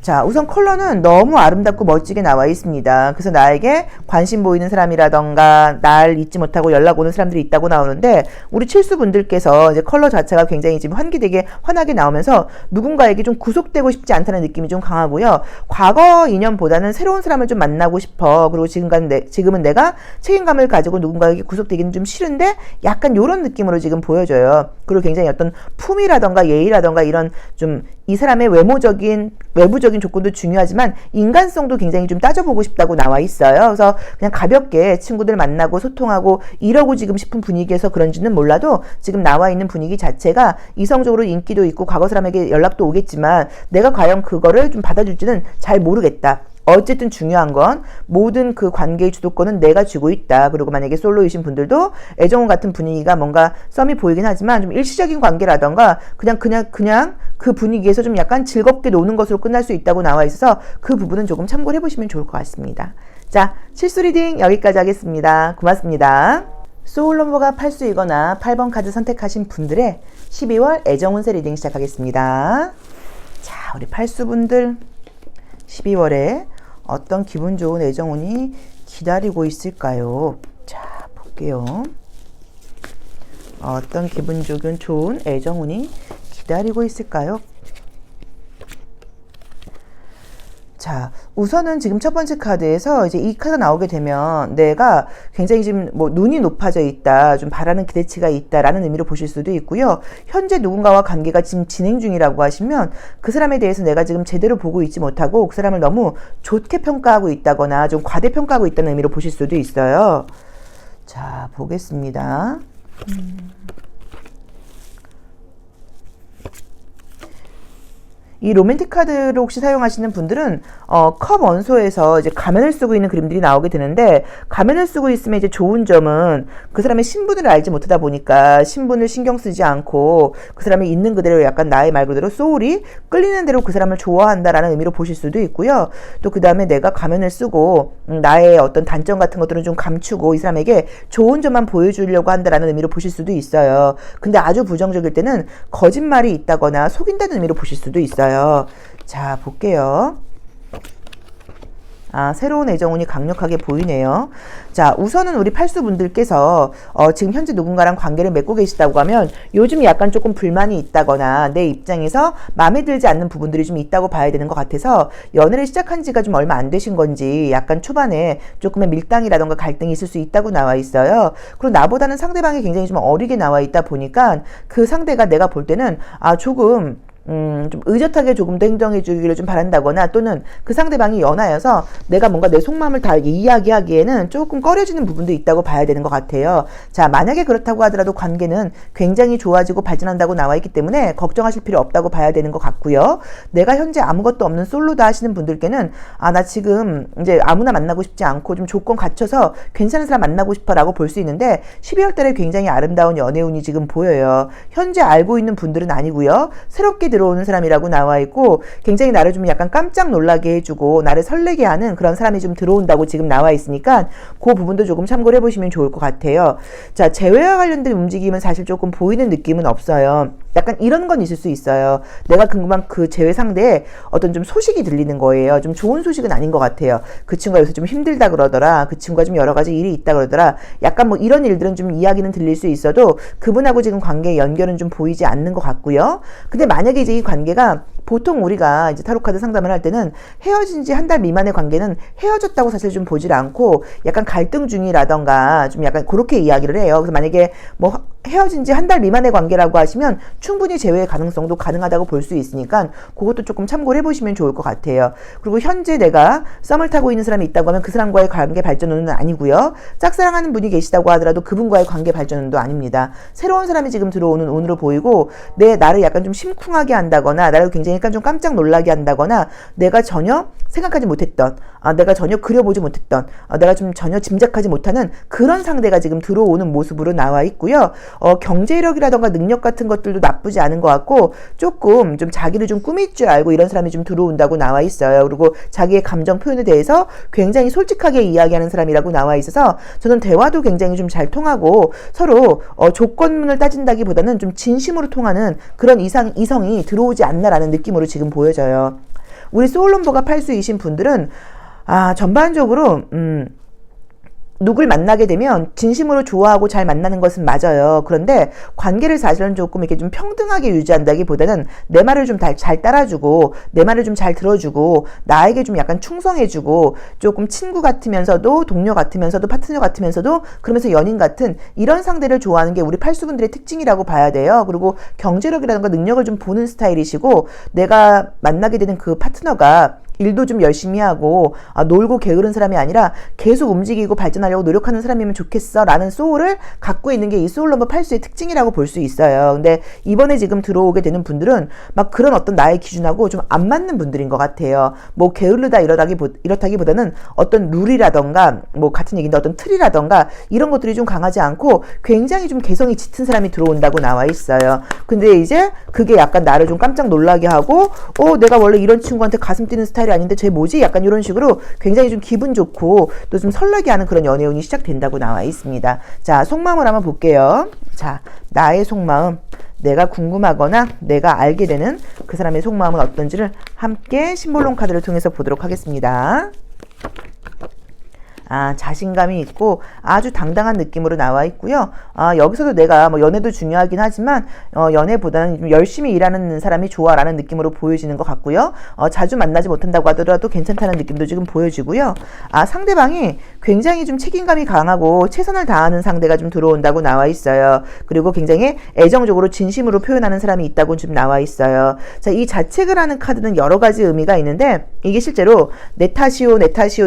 자, 우선 컬러는 너무 아름답고 멋지게 나와 있습니다. 그래서 나에게 관심 보이는 사람이라던가 날 잊지 못하고 연락 오는 사람들이 있다고 나오는데 우리 칠수분들께서 이제 컬러 자체가 굉장히 지금 환기되게 환하게 나오면서 누군가에게 좀 구속되고 싶지 않다는 느낌이 좀 강하고요. 과거 인연보다는 새로운 사람을 좀 만나고 싶어. 그리고 지금은 내가 책임감을 가지고 누군가에게 구속되기는 좀 싫은데 약간 이런 느낌으로 지금 보여져요. 그리고 굉장히 어떤 품이라던가 예의라던가 이런 좀 이 사람의 외부적인 조건도 중요하지만 인간성도 굉장히 좀 따져보고 싶다고 나와 있어요. 그래서 그냥 가볍게 친구들 만나고 소통하고 이러고 지금 싶은 분위기에서 그런지는 몰라도 지금 나와 있는 분위기 자체가 이성적으로 인기도 있고 과거 사람에게 연락도 오겠지만 내가 과연 그거를 좀 받아줄지는 잘 모르겠다. 어쨌든 중요한 건 모든 그 관계의 주도권은 내가 쥐고 있다. 그리고 만약에 솔로이신 분들도 애정원 같은 분위기가 뭔가 썸이 보이긴 하지만 좀 일시적인 관계라던가 그냥 그 분위기에서 좀 약간 즐겁게 노는 것으로 끝날 수 있다고 나와 있어서 그 부분은 조금 참고를 해보시면 좋을 것 같습니다. 자, 칠수 리딩 여기까지 하겠습니다. 고맙습니다. 소울 넘버가 8수이거나 8번 카드 선택하신 분들의 12월 애정운세 리딩 시작하겠습니다. 자, 우리 8수분들 12월에 어떤 기분 좋은 애정운이 기다리고 있을까요? 자, 볼게요. 어떤 기분 좋은 애정운이 기다리고 있을까요? 자, 우선은 지금 첫 번째 카드에서 이제 이 카드가 나오게 되면 내가 굉장히 지금 뭐 눈이 높아져 있다, 좀 바라는 기대치가 있다라는 의미로 보실 수도 있고요. 현재 누군가와 관계가 지금 진행 중이라고 하시면 그 사람에 대해서 내가 지금 제대로 보고 있지 못하고 그 사람을 너무 좋게 평가하고 있다거나 좀 과대평가하고 있다는 의미로 보실 수도 있어요. 자, 보겠습니다. 이 로맨틱 카드를 혹시 사용하시는 분들은 컵 원소에서 이제 가면을 쓰고 있는 그림들이 나오게 되는데 가면을 쓰고 있으면 이제 좋은 점은 그 사람의 신분을 알지 못하다 보니까 신분을 신경 쓰지 않고 그 사람이 있는 그대로 약간 나의 말 그대로 소울이 끌리는 대로 그 사람을 좋아한다라는 의미로 보실 수도 있고요. 또 그 다음에 내가 가면을 쓰고 나의 어떤 단점 같은 것들은 좀 감추고 이 사람에게 좋은 점만 보여주려고 한다라는 의미로 보실 수도 있어요. 근데 아주 부정적일 때는 거짓말이 있다거나 속인다는 의미로 보실 수도 있어요. 자, 볼게요. 새로운 애정운이 강력하게 보이네요. 자, 우선은 우리 팔수분들께서 지금 현재 누군가랑 관계를 맺고 계시다고 하면 요즘 약간 조금 불만이 있다거나 내 입장에서 마음에 들지 않는 부분들이 좀 있다고 봐야 되는 것 같아서 연애를 시작한 지가 좀 얼마 안 되신 건지 약간 초반에 조금의 밀당이라던가 갈등이 있을 수 있다고 나와 있어요. 그리고 나보다는 상대방이 굉장히 좀 어리게 나와 있다 보니까 그 상대가 내가 볼 때는 조금 좀 의젓하게 조금 더 행동해 주기를 좀 바란다거나 또는 그 상대방이 연하여서 내가 뭔가 내 속마음을 다 이야기하기에는 조금 꺼려지는 부분도 있다고 봐야 되는 것 같아요. 자, 만약에 그렇다고 하더라도 관계는 굉장히 좋아지고 발전한다고 나와 있기 때문에 걱정하실 필요 없다고 봐야 되는 것 같고요. 내가 현재 아무것도 없는 솔로다 하시는 분들께는 나 지금 이제 아무나 만나고 싶지 않고 좀 조건 갖춰서 괜찮은 사람 만나고 싶어 라고 볼 수 있는데 12월 달에 굉장히 아름다운 연애운이 지금 보여요. 현재 알고 있는 분들은 아니고요. 새롭게 들어오는 사람이라고 나와 있고 굉장히 나를 좀 약간 깜짝 놀라게 해주고 나를 설레게 하는 그런 사람이 좀 들어온다고 지금 나와 있으니까 그 부분도 조금 참고를 해보시면 좋을 것 같아요. 자, 재회와 관련된 움직임은 사실 조금 보이는 느낌은 없어요. 약간 이런 건 있을 수 있어요. 내가 궁금한 그 재회 상대에 어떤 좀 소식이 들리는 거예요. 좀 좋은 소식은 아닌 것 같아요. 그 친구가 요새 좀 힘들다 그러더라. 그 친구가 좀 여러 가지 일이 있다 그러더라. 약간 뭐 이런 일들은 좀 이야기는 들릴 수 있어도 그분하고 지금 관계의 연결은 좀 보이지 않는 것 같고요. 근데 만약에 이제 이 관계가 보통 우리가 이제 타로카드 상담을 할 때는 헤어진 지 한 달 미만의 관계는 헤어졌다고 사실 좀 보질 않고 약간 갈등 중이라던가 좀 약간 그렇게 이야기를 해요. 그래서 만약에 뭐 헤어진 지 한 달 미만의 관계라고 하시면 충분히 재회의 가능성도 가능하다고 볼 수 있으니까 그것도 조금 참고를 해보시면 좋을 것 같아요. 그리고 현재 내가 썸을 타고 있는 사람이 있다고 하면 그 사람과의 관계 발전은 아니고요. 짝사랑하는 분이 계시다고 하더라도 그분과의 관계 발전도 아닙니다. 새로운 사람이 지금 들어오는 운으로 보이고 나를 약간 좀 심쿵하게 한다거나 나를 굉장히 약간 좀 깜짝 놀라게 한다거나 내가 전혀 생각하지 못했던 내가 전혀 그려보지 못했던 내가 좀 전혀 짐작하지 못하는 그런 상대가 지금 들어오는 모습으로 나와 있고요. 경제력이라던가 능력 같은 것들도 나쁘지 않은 것 같고 조금 좀 자기를 좀 꾸밀 줄 알고 이런 사람이 좀 들어온다고 나와 있어요. 그리고 자기의 감정 표현에 대해서 굉장히 솔직하게 이야기하는 사람이라고 나와 있어서 저는 대화도 굉장히 좀 잘 통하고 서로 조건문을 따진다기보다는 좀 진심으로 통하는 그런 이성이 들어오지 않나라는 느낌으로 지금 보여져요. 우리 소울넘버가 8수이신 분들은 전반적으로 누굴 만나게 되면 진심으로 좋아하고 잘 만나는 것은 맞아요. 그런데 관계를 사실은 조금 이렇게 좀 평등하게 유지한다기보다는 내 말을 좀 잘 따라주고 내 말을 좀 잘 들어주고 나에게 좀 약간 충성해주고 조금 친구 같으면서도 동료 같으면서도 파트너 같으면서도 그러면서 연인 같은 이런 상대를 좋아하는 게 우리 팔수분들의 특징이라고 봐야 돼요. 그리고 경제력이라든가 능력을 좀 보는 스타일이시고 내가 만나게 되는 그 파트너가 일도 좀 열심히 하고 놀고 게으른 사람이 아니라 계속 움직이고 발전하려고 노력하는 사람이면 좋겠어 라는 소울을 갖고 있는 게 이 소울넘버 8수의 특징이라고 볼 수 있어요. 근데 이번에 지금 들어오게 되는 분들은 막 그런 어떤 나의 기준하고 좀 안 맞는 분들인 것 같아요. 뭐 게으르다 이렇다기보다는 어떤 룰이라던가 뭐 같은 얘기인데 어떤 틀이라던가 이런 것들이 좀 강하지 않고 굉장히 좀 개성이 짙은 사람이 들어온다고 나와 있어요. 근데 이제 그게 약간 나를 좀 깜짝 놀라게 하고 내가 원래 이런 친구한테 가슴 뛰는 스타일이 아닌데 쟤 뭐지? 약간 이런 식으로 굉장히 좀 기분 좋고 또 좀 설레게 하는 그런 연애운이 시작된다고 나와 있습니다. 자, 속마음을 한번 볼게요. 자, 나의 속마음. 내가 궁금하거나 내가 알게 되는 그 사람의 속마음은 어떤지를 함께 심볼론 카드를 통해서 보도록 하겠습니다. 자신감이 있고 아주 당당한 느낌으로 나와 있고요. 여기서도 내가 뭐 연애도 중요하긴 하지만 연애보다는 좀 열심히 일하는 사람이 좋아라는 느낌으로 보여지는 것 같고요. 자주 만나지 못한다고 하더라도 괜찮다는 느낌도 지금 보여지고요. 상대방이 굉장히 좀 책임감이 강하고 최선을 다하는 상대가 좀 들어온다고 나와 있어요. 그리고 굉장히 애정적으로 진심으로 표현하는 사람이 있다고 좀 나와 있어요. 자, 이 자책을 하는 카드는 여러 가지 의미가 있는데 이게 실제로 내 탓이오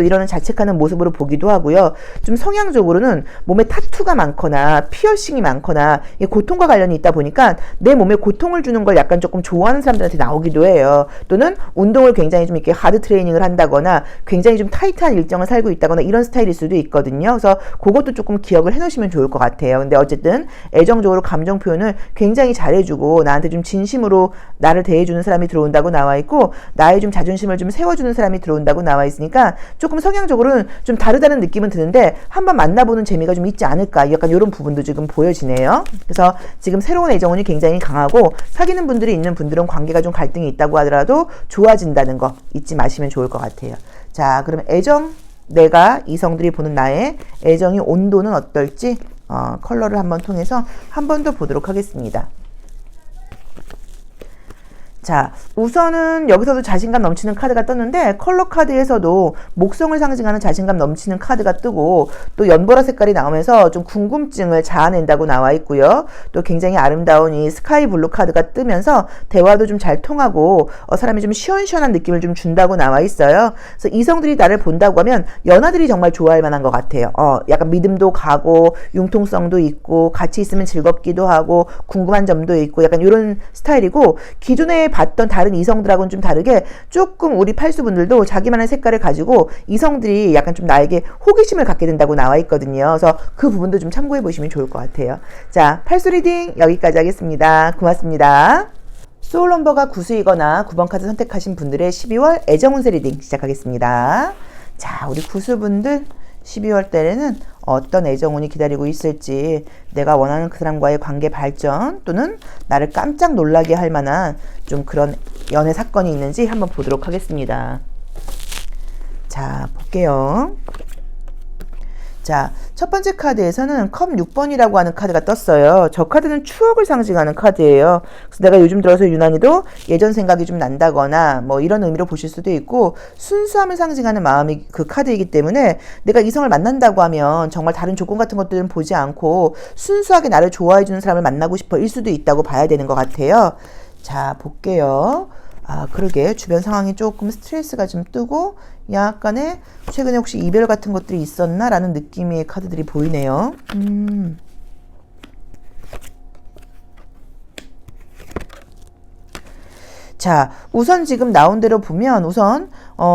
이러는 자책하는 모습으로 보기도 하고요. 좀 성향적으로는 몸에 타투가 많거나 피어싱이 많거나 고통과 관련이 있다 보니까 내 몸에 고통을 주는 걸 약간 조금 좋아하는 사람들한테 나오기도 해요. 또는 운동을 굉장히 좀 이렇게 하드 트레이닝을 한다거나 굉장히 좀 타이트한 일정을 살고 있다거나 이런 스타일일 수도 있거든요. 그래서 그것도 조금 기억을 해놓으시면 좋을 것 같아요. 근데 어쨌든 애정적으로 감정 표현을 굉장히 잘해주고 나한테 좀 진심으로 나를 대해주는 사람이 들어온다고 나와 있고 나의 좀 자존심을 좀 세워주는 사람이 들어온다고 나와 있으니까 조금 성향적으로는 좀 다르다는 느낌은 드는데 한번 만나보는 재미가 좀 있지 않을까 약간 이런 부분도 지금 보여지네요. 그래서 지금 새로운 애정운이 굉장히 강하고 사귀는 분들이 있는 분들은 관계가 좀 갈등이 있다고 하더라도 좋아진다는 거 잊지 마시면 좋을 것 같아요. 자, 그러면 애정 내가 이성들이 보는 나의 애정의 온도는 어떨지 컬러를 한번 통해서 한 번 더 보도록 하겠습니다. 자, 우선은 여기서도 자신감 넘치는 카드가 떴는데 컬러 카드에서도 목성을 상징하는 자신감 넘치는 카드가 뜨고 또 연보라 색깔이 나오면서 좀 궁금증을 자아낸다고 나와 있고요. 또 굉장히 아름다운 이 스카이 블루 카드가 뜨면서 대화도 좀 잘 통하고 사람이 좀 시원시원한 느낌을 좀 준다고 나와 있어요. 그래서 이성들이 나를 본다고 하면 연하들이 정말 좋아할 만한 것 같아요. 약간 믿음도 가고 융통성도 있고 같이 있으면 즐겁기도 하고 궁금한 점도 있고 약간 이런 스타일이고 기존에 봤던 다른 이성들하고는 좀 다르게 조금 우리 팔수분들도 자기만의 색깔을 가지고 이성들이 약간 좀 나에게 호기심을 갖게 된다고 나와 있거든요. 그래서 그 부분도 좀 참고해 보시면 좋을 것 같아요. 자, 팔수 리딩 여기까지 하겠습니다. 고맙습니다. 소울 넘버가 구수이거나 9번 카드 선택하신 분들의 12월 애정 운세 리딩 시작하겠습니다. 자, 우리 구수분들 12월 달에는 어떤 애정운이 기다리고 있을지, 내가 원하는 그 사람과의 관계 발전 또는 나를 깜짝 놀라게 할 만한 좀 그런 연애 사건이 있는지 한번 보도록 하겠습니다. 자, 볼게요. 자, 첫 번째 카드에서는 컵 6번이라고 하는 카드가 떴어요. 저 카드는 추억을 상징하는 카드예요. 그래서 내가 요즘 들어서 유난히도 예전 생각이 좀 난다거나 뭐 이런 의미로 보실 수도 있고, 순수함을 상징하는 마음이 그 카드이기 때문에 내가 이성을 만난다고 하면 정말 다른 조건 같은 것들은 보지 않고 순수하게 나를 좋아해 주는 사람을 만나고 싶어 일 수도 있다고 봐야 되는 것 같아요. 자, 볼게요. 아, 그러게 주변 상황이 조금 스트레스가 좀 뜨고 약간의 최근에 혹시 이별 같은 것들이 있었나? 라는 느낌의 카드들이 보이네요. 자, 우선 지금 나온 대로 보면 우선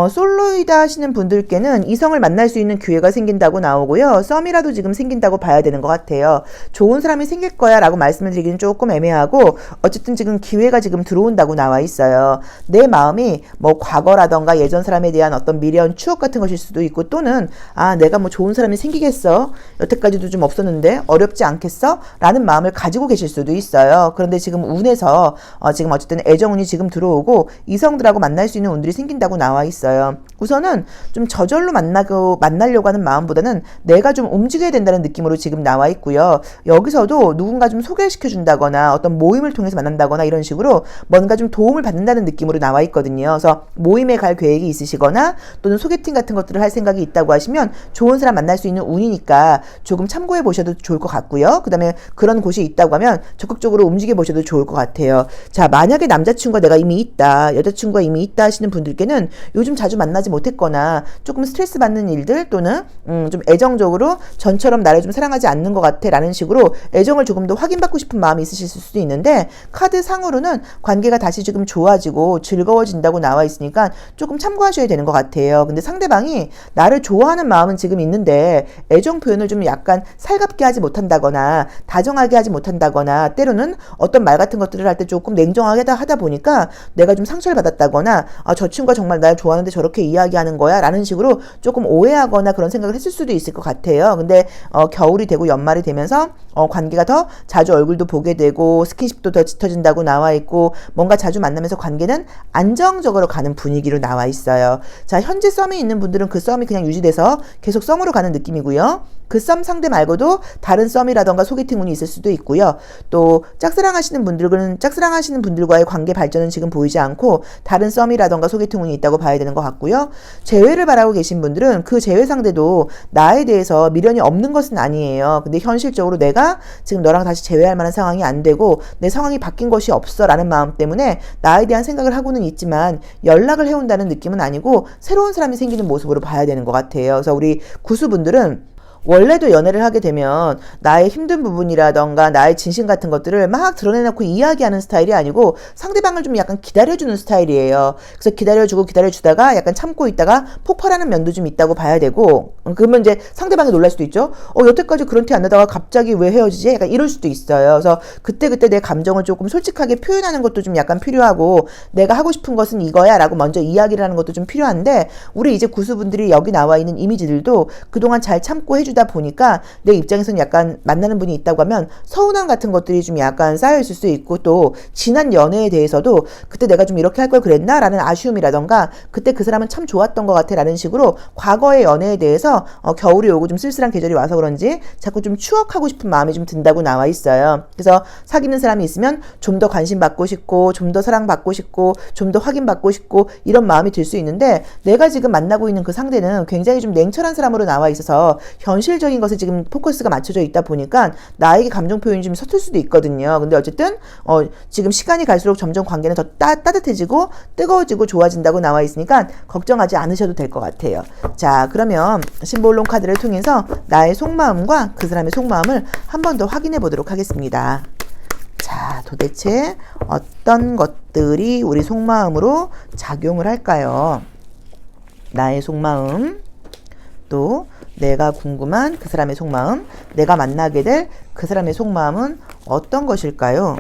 솔로이다 하시는 분들께는 이성을 만날 수 있는 기회가 생긴다고 나오고요. 썸이라도 지금 생긴다고 봐야 되는 것 같아요. 좋은 사람이 생길 거야 라고 말씀을 드리기는 조금 애매하고, 어쨌든 지금 기회가 지금 들어온다고 나와 있어요. 내 마음이 뭐 과거라던가 예전 사람에 대한 어떤 미련, 추억 같은 것일 수도 있고, 또는 아, 내가 뭐 좋은 사람이 생기겠어? 여태까지도 좀 없었는데 어렵지 않겠어? 라는 마음을 가지고 계실 수도 있어요. 그런데 지금 운에서 지금 어쨌든 애정운이 지금 들어오고 이성들하고 만날 수 있는 운들이 생긴다고 나와 있어요. 우선은 좀 저절로 만나려고 하는 마음보다는 내가 좀 움직여야 된다는 느낌으로 지금 나와 있고요. 여기서도 누군가 좀 소개시켜 준다거나 어떤 모임을 통해서 만난다거나 이런 식으로 뭔가 좀 도움을 받는다는 느낌으로 나와 있거든요. 그래서 모임에 갈 계획이 있으시거나 또는 소개팅 같은 것들을 할 생각이 있다고 하시면 좋은 사람 만날 수 있는 운이니까 조금 참고해 보셔도 좋을 것 같고요. 그 다음에 그런 곳이 있다고 하면 적극적으로 움직여 보셔도 좋을 것 같아요. 자, 만약에 남자친구가 내가 이미 있다, 여자친구가 이미 있다 하시는 분들께는 요즘 자주 만나지 못했거나 조금 스트레스 받는 일들 또는 좀 애정적으로 전처럼 나를 좀 사랑하지 않는 것 같아 라는 식으로 애정을 조금 더 확인받고 싶은 마음이 있으실 수도 있는데, 카드 상으로는 관계가 다시 지금 좋아지고 즐거워진다고 나와 있으니까 조금 참고하셔야 되는 것 같아요. 근데 상대방이 나를 좋아하는 마음은 지금 있는데 애정 표현을 좀 약간 살갑게 하지 못한다거나 다정하게 하지 못한다거나, 때로는 어떤 말 같은 것들을 할 때 조금 냉정하게 하다 보니까 내가 좀 상처를 받았다거나, 아, 저 친구가 정말 날 좋아하는데 저렇게 이야기하는 거야? 라는 식으로 조금 오해하거나 그런 생각을 했을 수도 있을 것 같아요. 근데 겨울이 되고 연말이 되면서 관계가 더 자주 얼굴도 보게 되고 스킨십도 더 짙어진다고 나와 있고, 뭔가 자주 만나면서 관계는 안정적으로 가는 분위기로 나와 있어요. 자, 현재 썸이 있는 분들은 그 썸이 그냥 유지돼서 계속 썸으로 가는 느낌이고요. 그 썸 상대 말고도 다른 썸이라던가 소개팅 운이 있을 수도 있고요. 또 짝사랑하시는 분들과의 관계 발전은 지금 보이지 않고 다른 썸이라던가 소개팅 운이 있다고 봐야 되는 것 같고요. 재회를 바라고 계신 분들은 그 재회 상대도 나에 대해서 미련이 없는 것은 아니에요. 근데 현실적으로 내가 지금 너랑 다시 재회할 만한 상황이 안 되고 내 상황이 바뀐 것이 없어 라는 마음 때문에 나에 대한 생각을 하고는 있지만 연락을 해온다는 느낌은 아니고 새로운 사람이 생기는 모습으로 봐야 되는 것 같아요. 그래서 우리 구수분들은 원래도 연애를 하게 되면 나의 힘든 부분이라던가 나의 진심 같은 것들을 막 드러내놓고 이야기하는 스타일이 아니고 상대방을 좀 약간 기다려주는 스타일이에요. 그래서 기다려주다가 약간 참고 있다가 폭발하는 면도 좀 있다고 봐야 되고, 그러면 이제 상대방이 놀랄 수도 있죠. 여태까지 그런 티 안 나다가 갑자기 왜 헤어지지? 약간 이럴 수도 있어요. 그래서 그때 내 감정을 조금 솔직하게 표현하는 것도 좀 약간 필요하고, 내가 하고 싶은 것은 이거야 라고 먼저 이야기를 하는 것도 좀 필요한데, 우리 이제 구수분들이 여기 나와 있는 이미지들도 그동안 잘 참고 해주다 보니까 내 입장에서는 약간 만나는 분이 있다고 하면 서운함 같은 것들이 좀 약간 쌓여있을 수 있고, 또 지난 연애에 대해서도 그때 내가 좀 이렇게 할 걸 그랬나? 라는 아쉬움이라던가, 그때 그 사람은 참 좋았던 것 같아 라는 식으로 과거의 연애에 대해서 겨울이 오고 좀 쓸쓸한 계절이 와서 그런지 자꾸 좀 추억하고 싶은 마음이 좀 든다고 나와 있어요. 그래서 사귀는 사람이 있으면 좀 더 관심 받고 싶고 좀 더 사랑받고 싶고 좀 더 확인받고 싶고 이런 마음이 들 수 있는데, 내가 지금 만나고 있는 그 상대는 굉장히 좀 냉철한 사람으로 나와 있어서 현실적인 것에 지금 포커스가 맞춰져 있다 보니까 나에게 감정 표현이 좀 서툴 수도 있거든요. 근데 어쨌든 지금 시간이 갈수록 점점 관계는 더 따뜻해지고 뜨거워지고 좋아진다고 나와 있으니까 걱정하지 않으셔도 될 것 같아요. 자, 그러면 심볼론 카드를 통해서 나의 속마음과 그 사람의 속마음을 한 번 더 확인해 보도록 하겠습니다. 자, 도대체 어떤 것들이 우리 속마음으로 작용을 할까요? 나의 속마음, 또 내가 궁금한 그 사람의 속마음, 내가 만나게 될 그 사람의 속마음은 어떤 것일까요?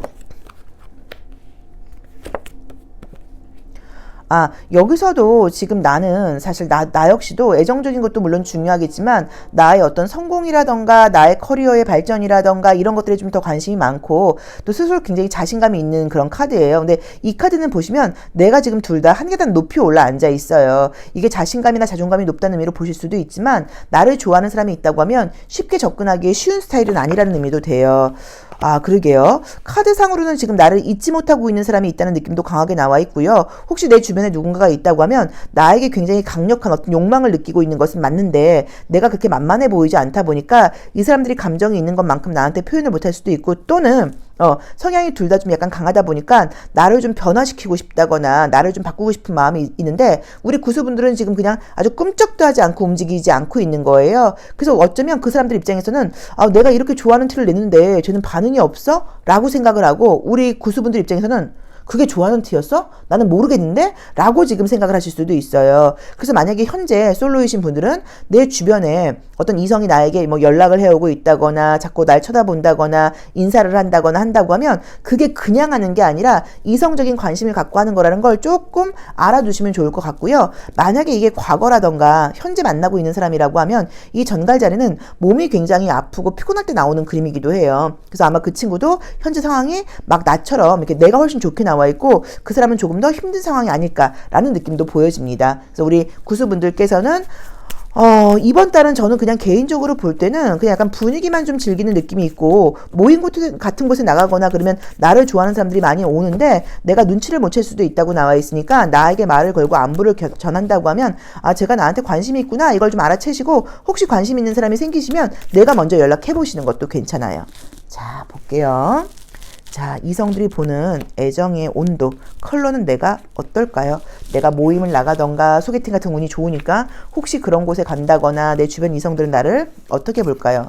여기서도 지금 나는 사실 나 역시도 애정적인 것도 물론 중요하겠지만 나의 어떤 성공이라던가 나의 커리어의 발전이라던가 이런 것들에 좀 더 관심이 많고 또 스스로 굉장히 자신감이 있는 그런 카드예요. 근데 이 카드는 보시면 내가 지금 둘 다 한 계단 높이 올라 앉아 있어요. 이게 자신감이나 자존감이 높다는 의미로 보실 수도 있지만 나를 좋아하는 사람이 있다고 하면 쉽게 접근하기에 쉬운 스타일은 아니라는 의미도 돼요. 그러게요. 카드상으로는 지금 나를 잊지 못하고 있는 사람이 있다는 느낌도 강하게 나와 있고요. 혹시 내 주변에 누군가가 있다고 하면 나에게 굉장히 강력한 어떤 욕망을 느끼고 있는 것은 맞는데 내가 그렇게 만만해 보이지 않다 보니까 이 사람들이 감정이 있는 것만큼 나한테 표현을 못할 수도 있고 또는 성향이 둘 다 좀 약간 강하다 보니까 나를 좀 변화시키고 싶다거나 나를 좀 바꾸고 싶은 마음이 있는데 우리 구수분들은 지금 그냥 아주 꿈쩍도 하지 않고 움직이지 않고 있는 거예요. 그래서 어쩌면 그 사람들 입장에서는 내가 이렇게 좋아하는 티를 내는데 쟤는 반응이 없어? 라고 생각을 하고 우리 구수분들 입장에서는 그게 좋아하는 티였어? 나는 모르겠는데? 라고 지금 생각을 하실 수도 있어요. 그래서 만약에 현재 솔로이신 분들은 내 주변에 어떤 이성이 나에게 뭐 연락을 해오고 있다거나 자꾸 날 쳐다본다거나 인사를 한다고 하면 그게 그냥 하는 게 아니라 이성적인 관심을 갖고 하는 거라는 걸 조금 알아두시면 좋을 것 같고요. 만약에 이게 과거라던가 현재 만나고 있는 사람이라고 하면 이 전갈자리는 몸이 굉장히 아프고 피곤할 때 나오는 그림이기도 해요. 그래서 아마 그 친구도 현재 상황이 막 나처럼 이렇게 내가 훨씬 좋게 나와 있고 그 사람은 조금 더 힘든 상황이 아닐까라는 느낌도 보여집니다. 그래서 우리 구수분들께서는 이번 달은 저는 그냥 개인적으로 볼 때는 그냥 약간 분위기만 좀 즐기는 느낌이 있고 모임 같은 곳에 나가거나 그러면 나를 좋아하는 사람들이 많이 오는데 내가 눈치를 못 챌 수도 있다고 나와 있으니까 나에게 말을 걸고 안부를 전한다고 하면 제가 나한테 관심이 있구나 이걸 좀 알아채시고 혹시 관심 있는 사람이 생기시면 내가 먼저 연락해 보시는 것도 괜찮아요. 자, 볼게요. 자, 이성들이 보는 애정의 온도, 컬러는 내가 어떨까요? 내가 모임을 나가던가 소개팅 같은 운이 좋으니까 혹시 그런 곳에 간다거나 내 주변 이성들은 나를 어떻게 볼까요?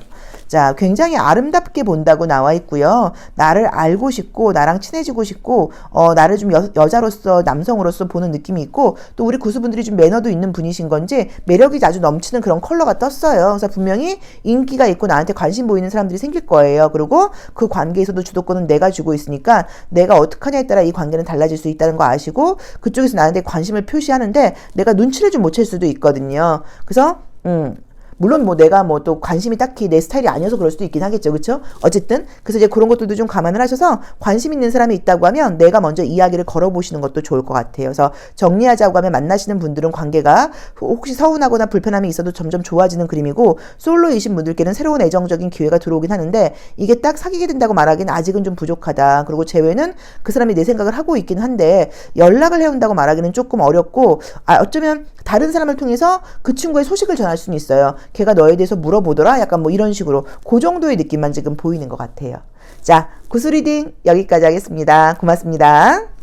자, 굉장히 아름답게 본다고 나와 있고요. 나를 알고 싶고 나랑 친해지고 싶고 나를 좀 여자로서 남성으로서 보는 느낌이 있고 또 우리 구수분들이 좀 매너도 있는 분이신 건지 매력이 아주 넘치는 그런 컬러가 떴어요. 그래서 분명히 인기가 있고 나한테 관심 보이는 사람들이 생길 거예요. 그리고 그 관계에서도 주도권은 내가 주고 있으니까 내가 어떻게 하냐에 따라 이 관계는 달라질 수 있다는 거 아시고 그쪽에서 나한테 관심을 표시하는데 내가 눈치를 좀 못 챌 수도 있거든요. 그래서 물론 뭐 내가 뭐 또 관심이 딱히 내 스타일이 아니어서 그럴 수도 있긴 하겠죠. 그렇죠? 어쨌든 그래서 이제 그런 것들도 좀 감안을 하셔서 관심 있는 사람이 있다고 하면 내가 먼저 이야기를 걸어보시는 것도 좋을 것 같아요. 그래서 정리하자고 하면 만나시는 분들은 관계가 혹시 서운하거나 불편함이 있어도 점점 좋아지는 그림이고 솔로이신 분들께는 새로운 애정적인 기회가 들어오긴 하는데 이게 딱 사귀게 된다고 말하기는 아직은 좀 부족하다. 그리고 재회는 그 사람이 내 생각을 하고 있긴 한데 연락을 해온다고 말하기는 조금 어렵고 어쩌면 다른 사람을 통해서 그 친구의 소식을 전할 수는 있어요. 걔가 너에 대해서 물어보더라? 약간 뭐 이런 식으로 그 정도의 느낌만 지금 보이는 것 같아요. 자, 구슬리딩 여기까지 하겠습니다. 고맙습니다.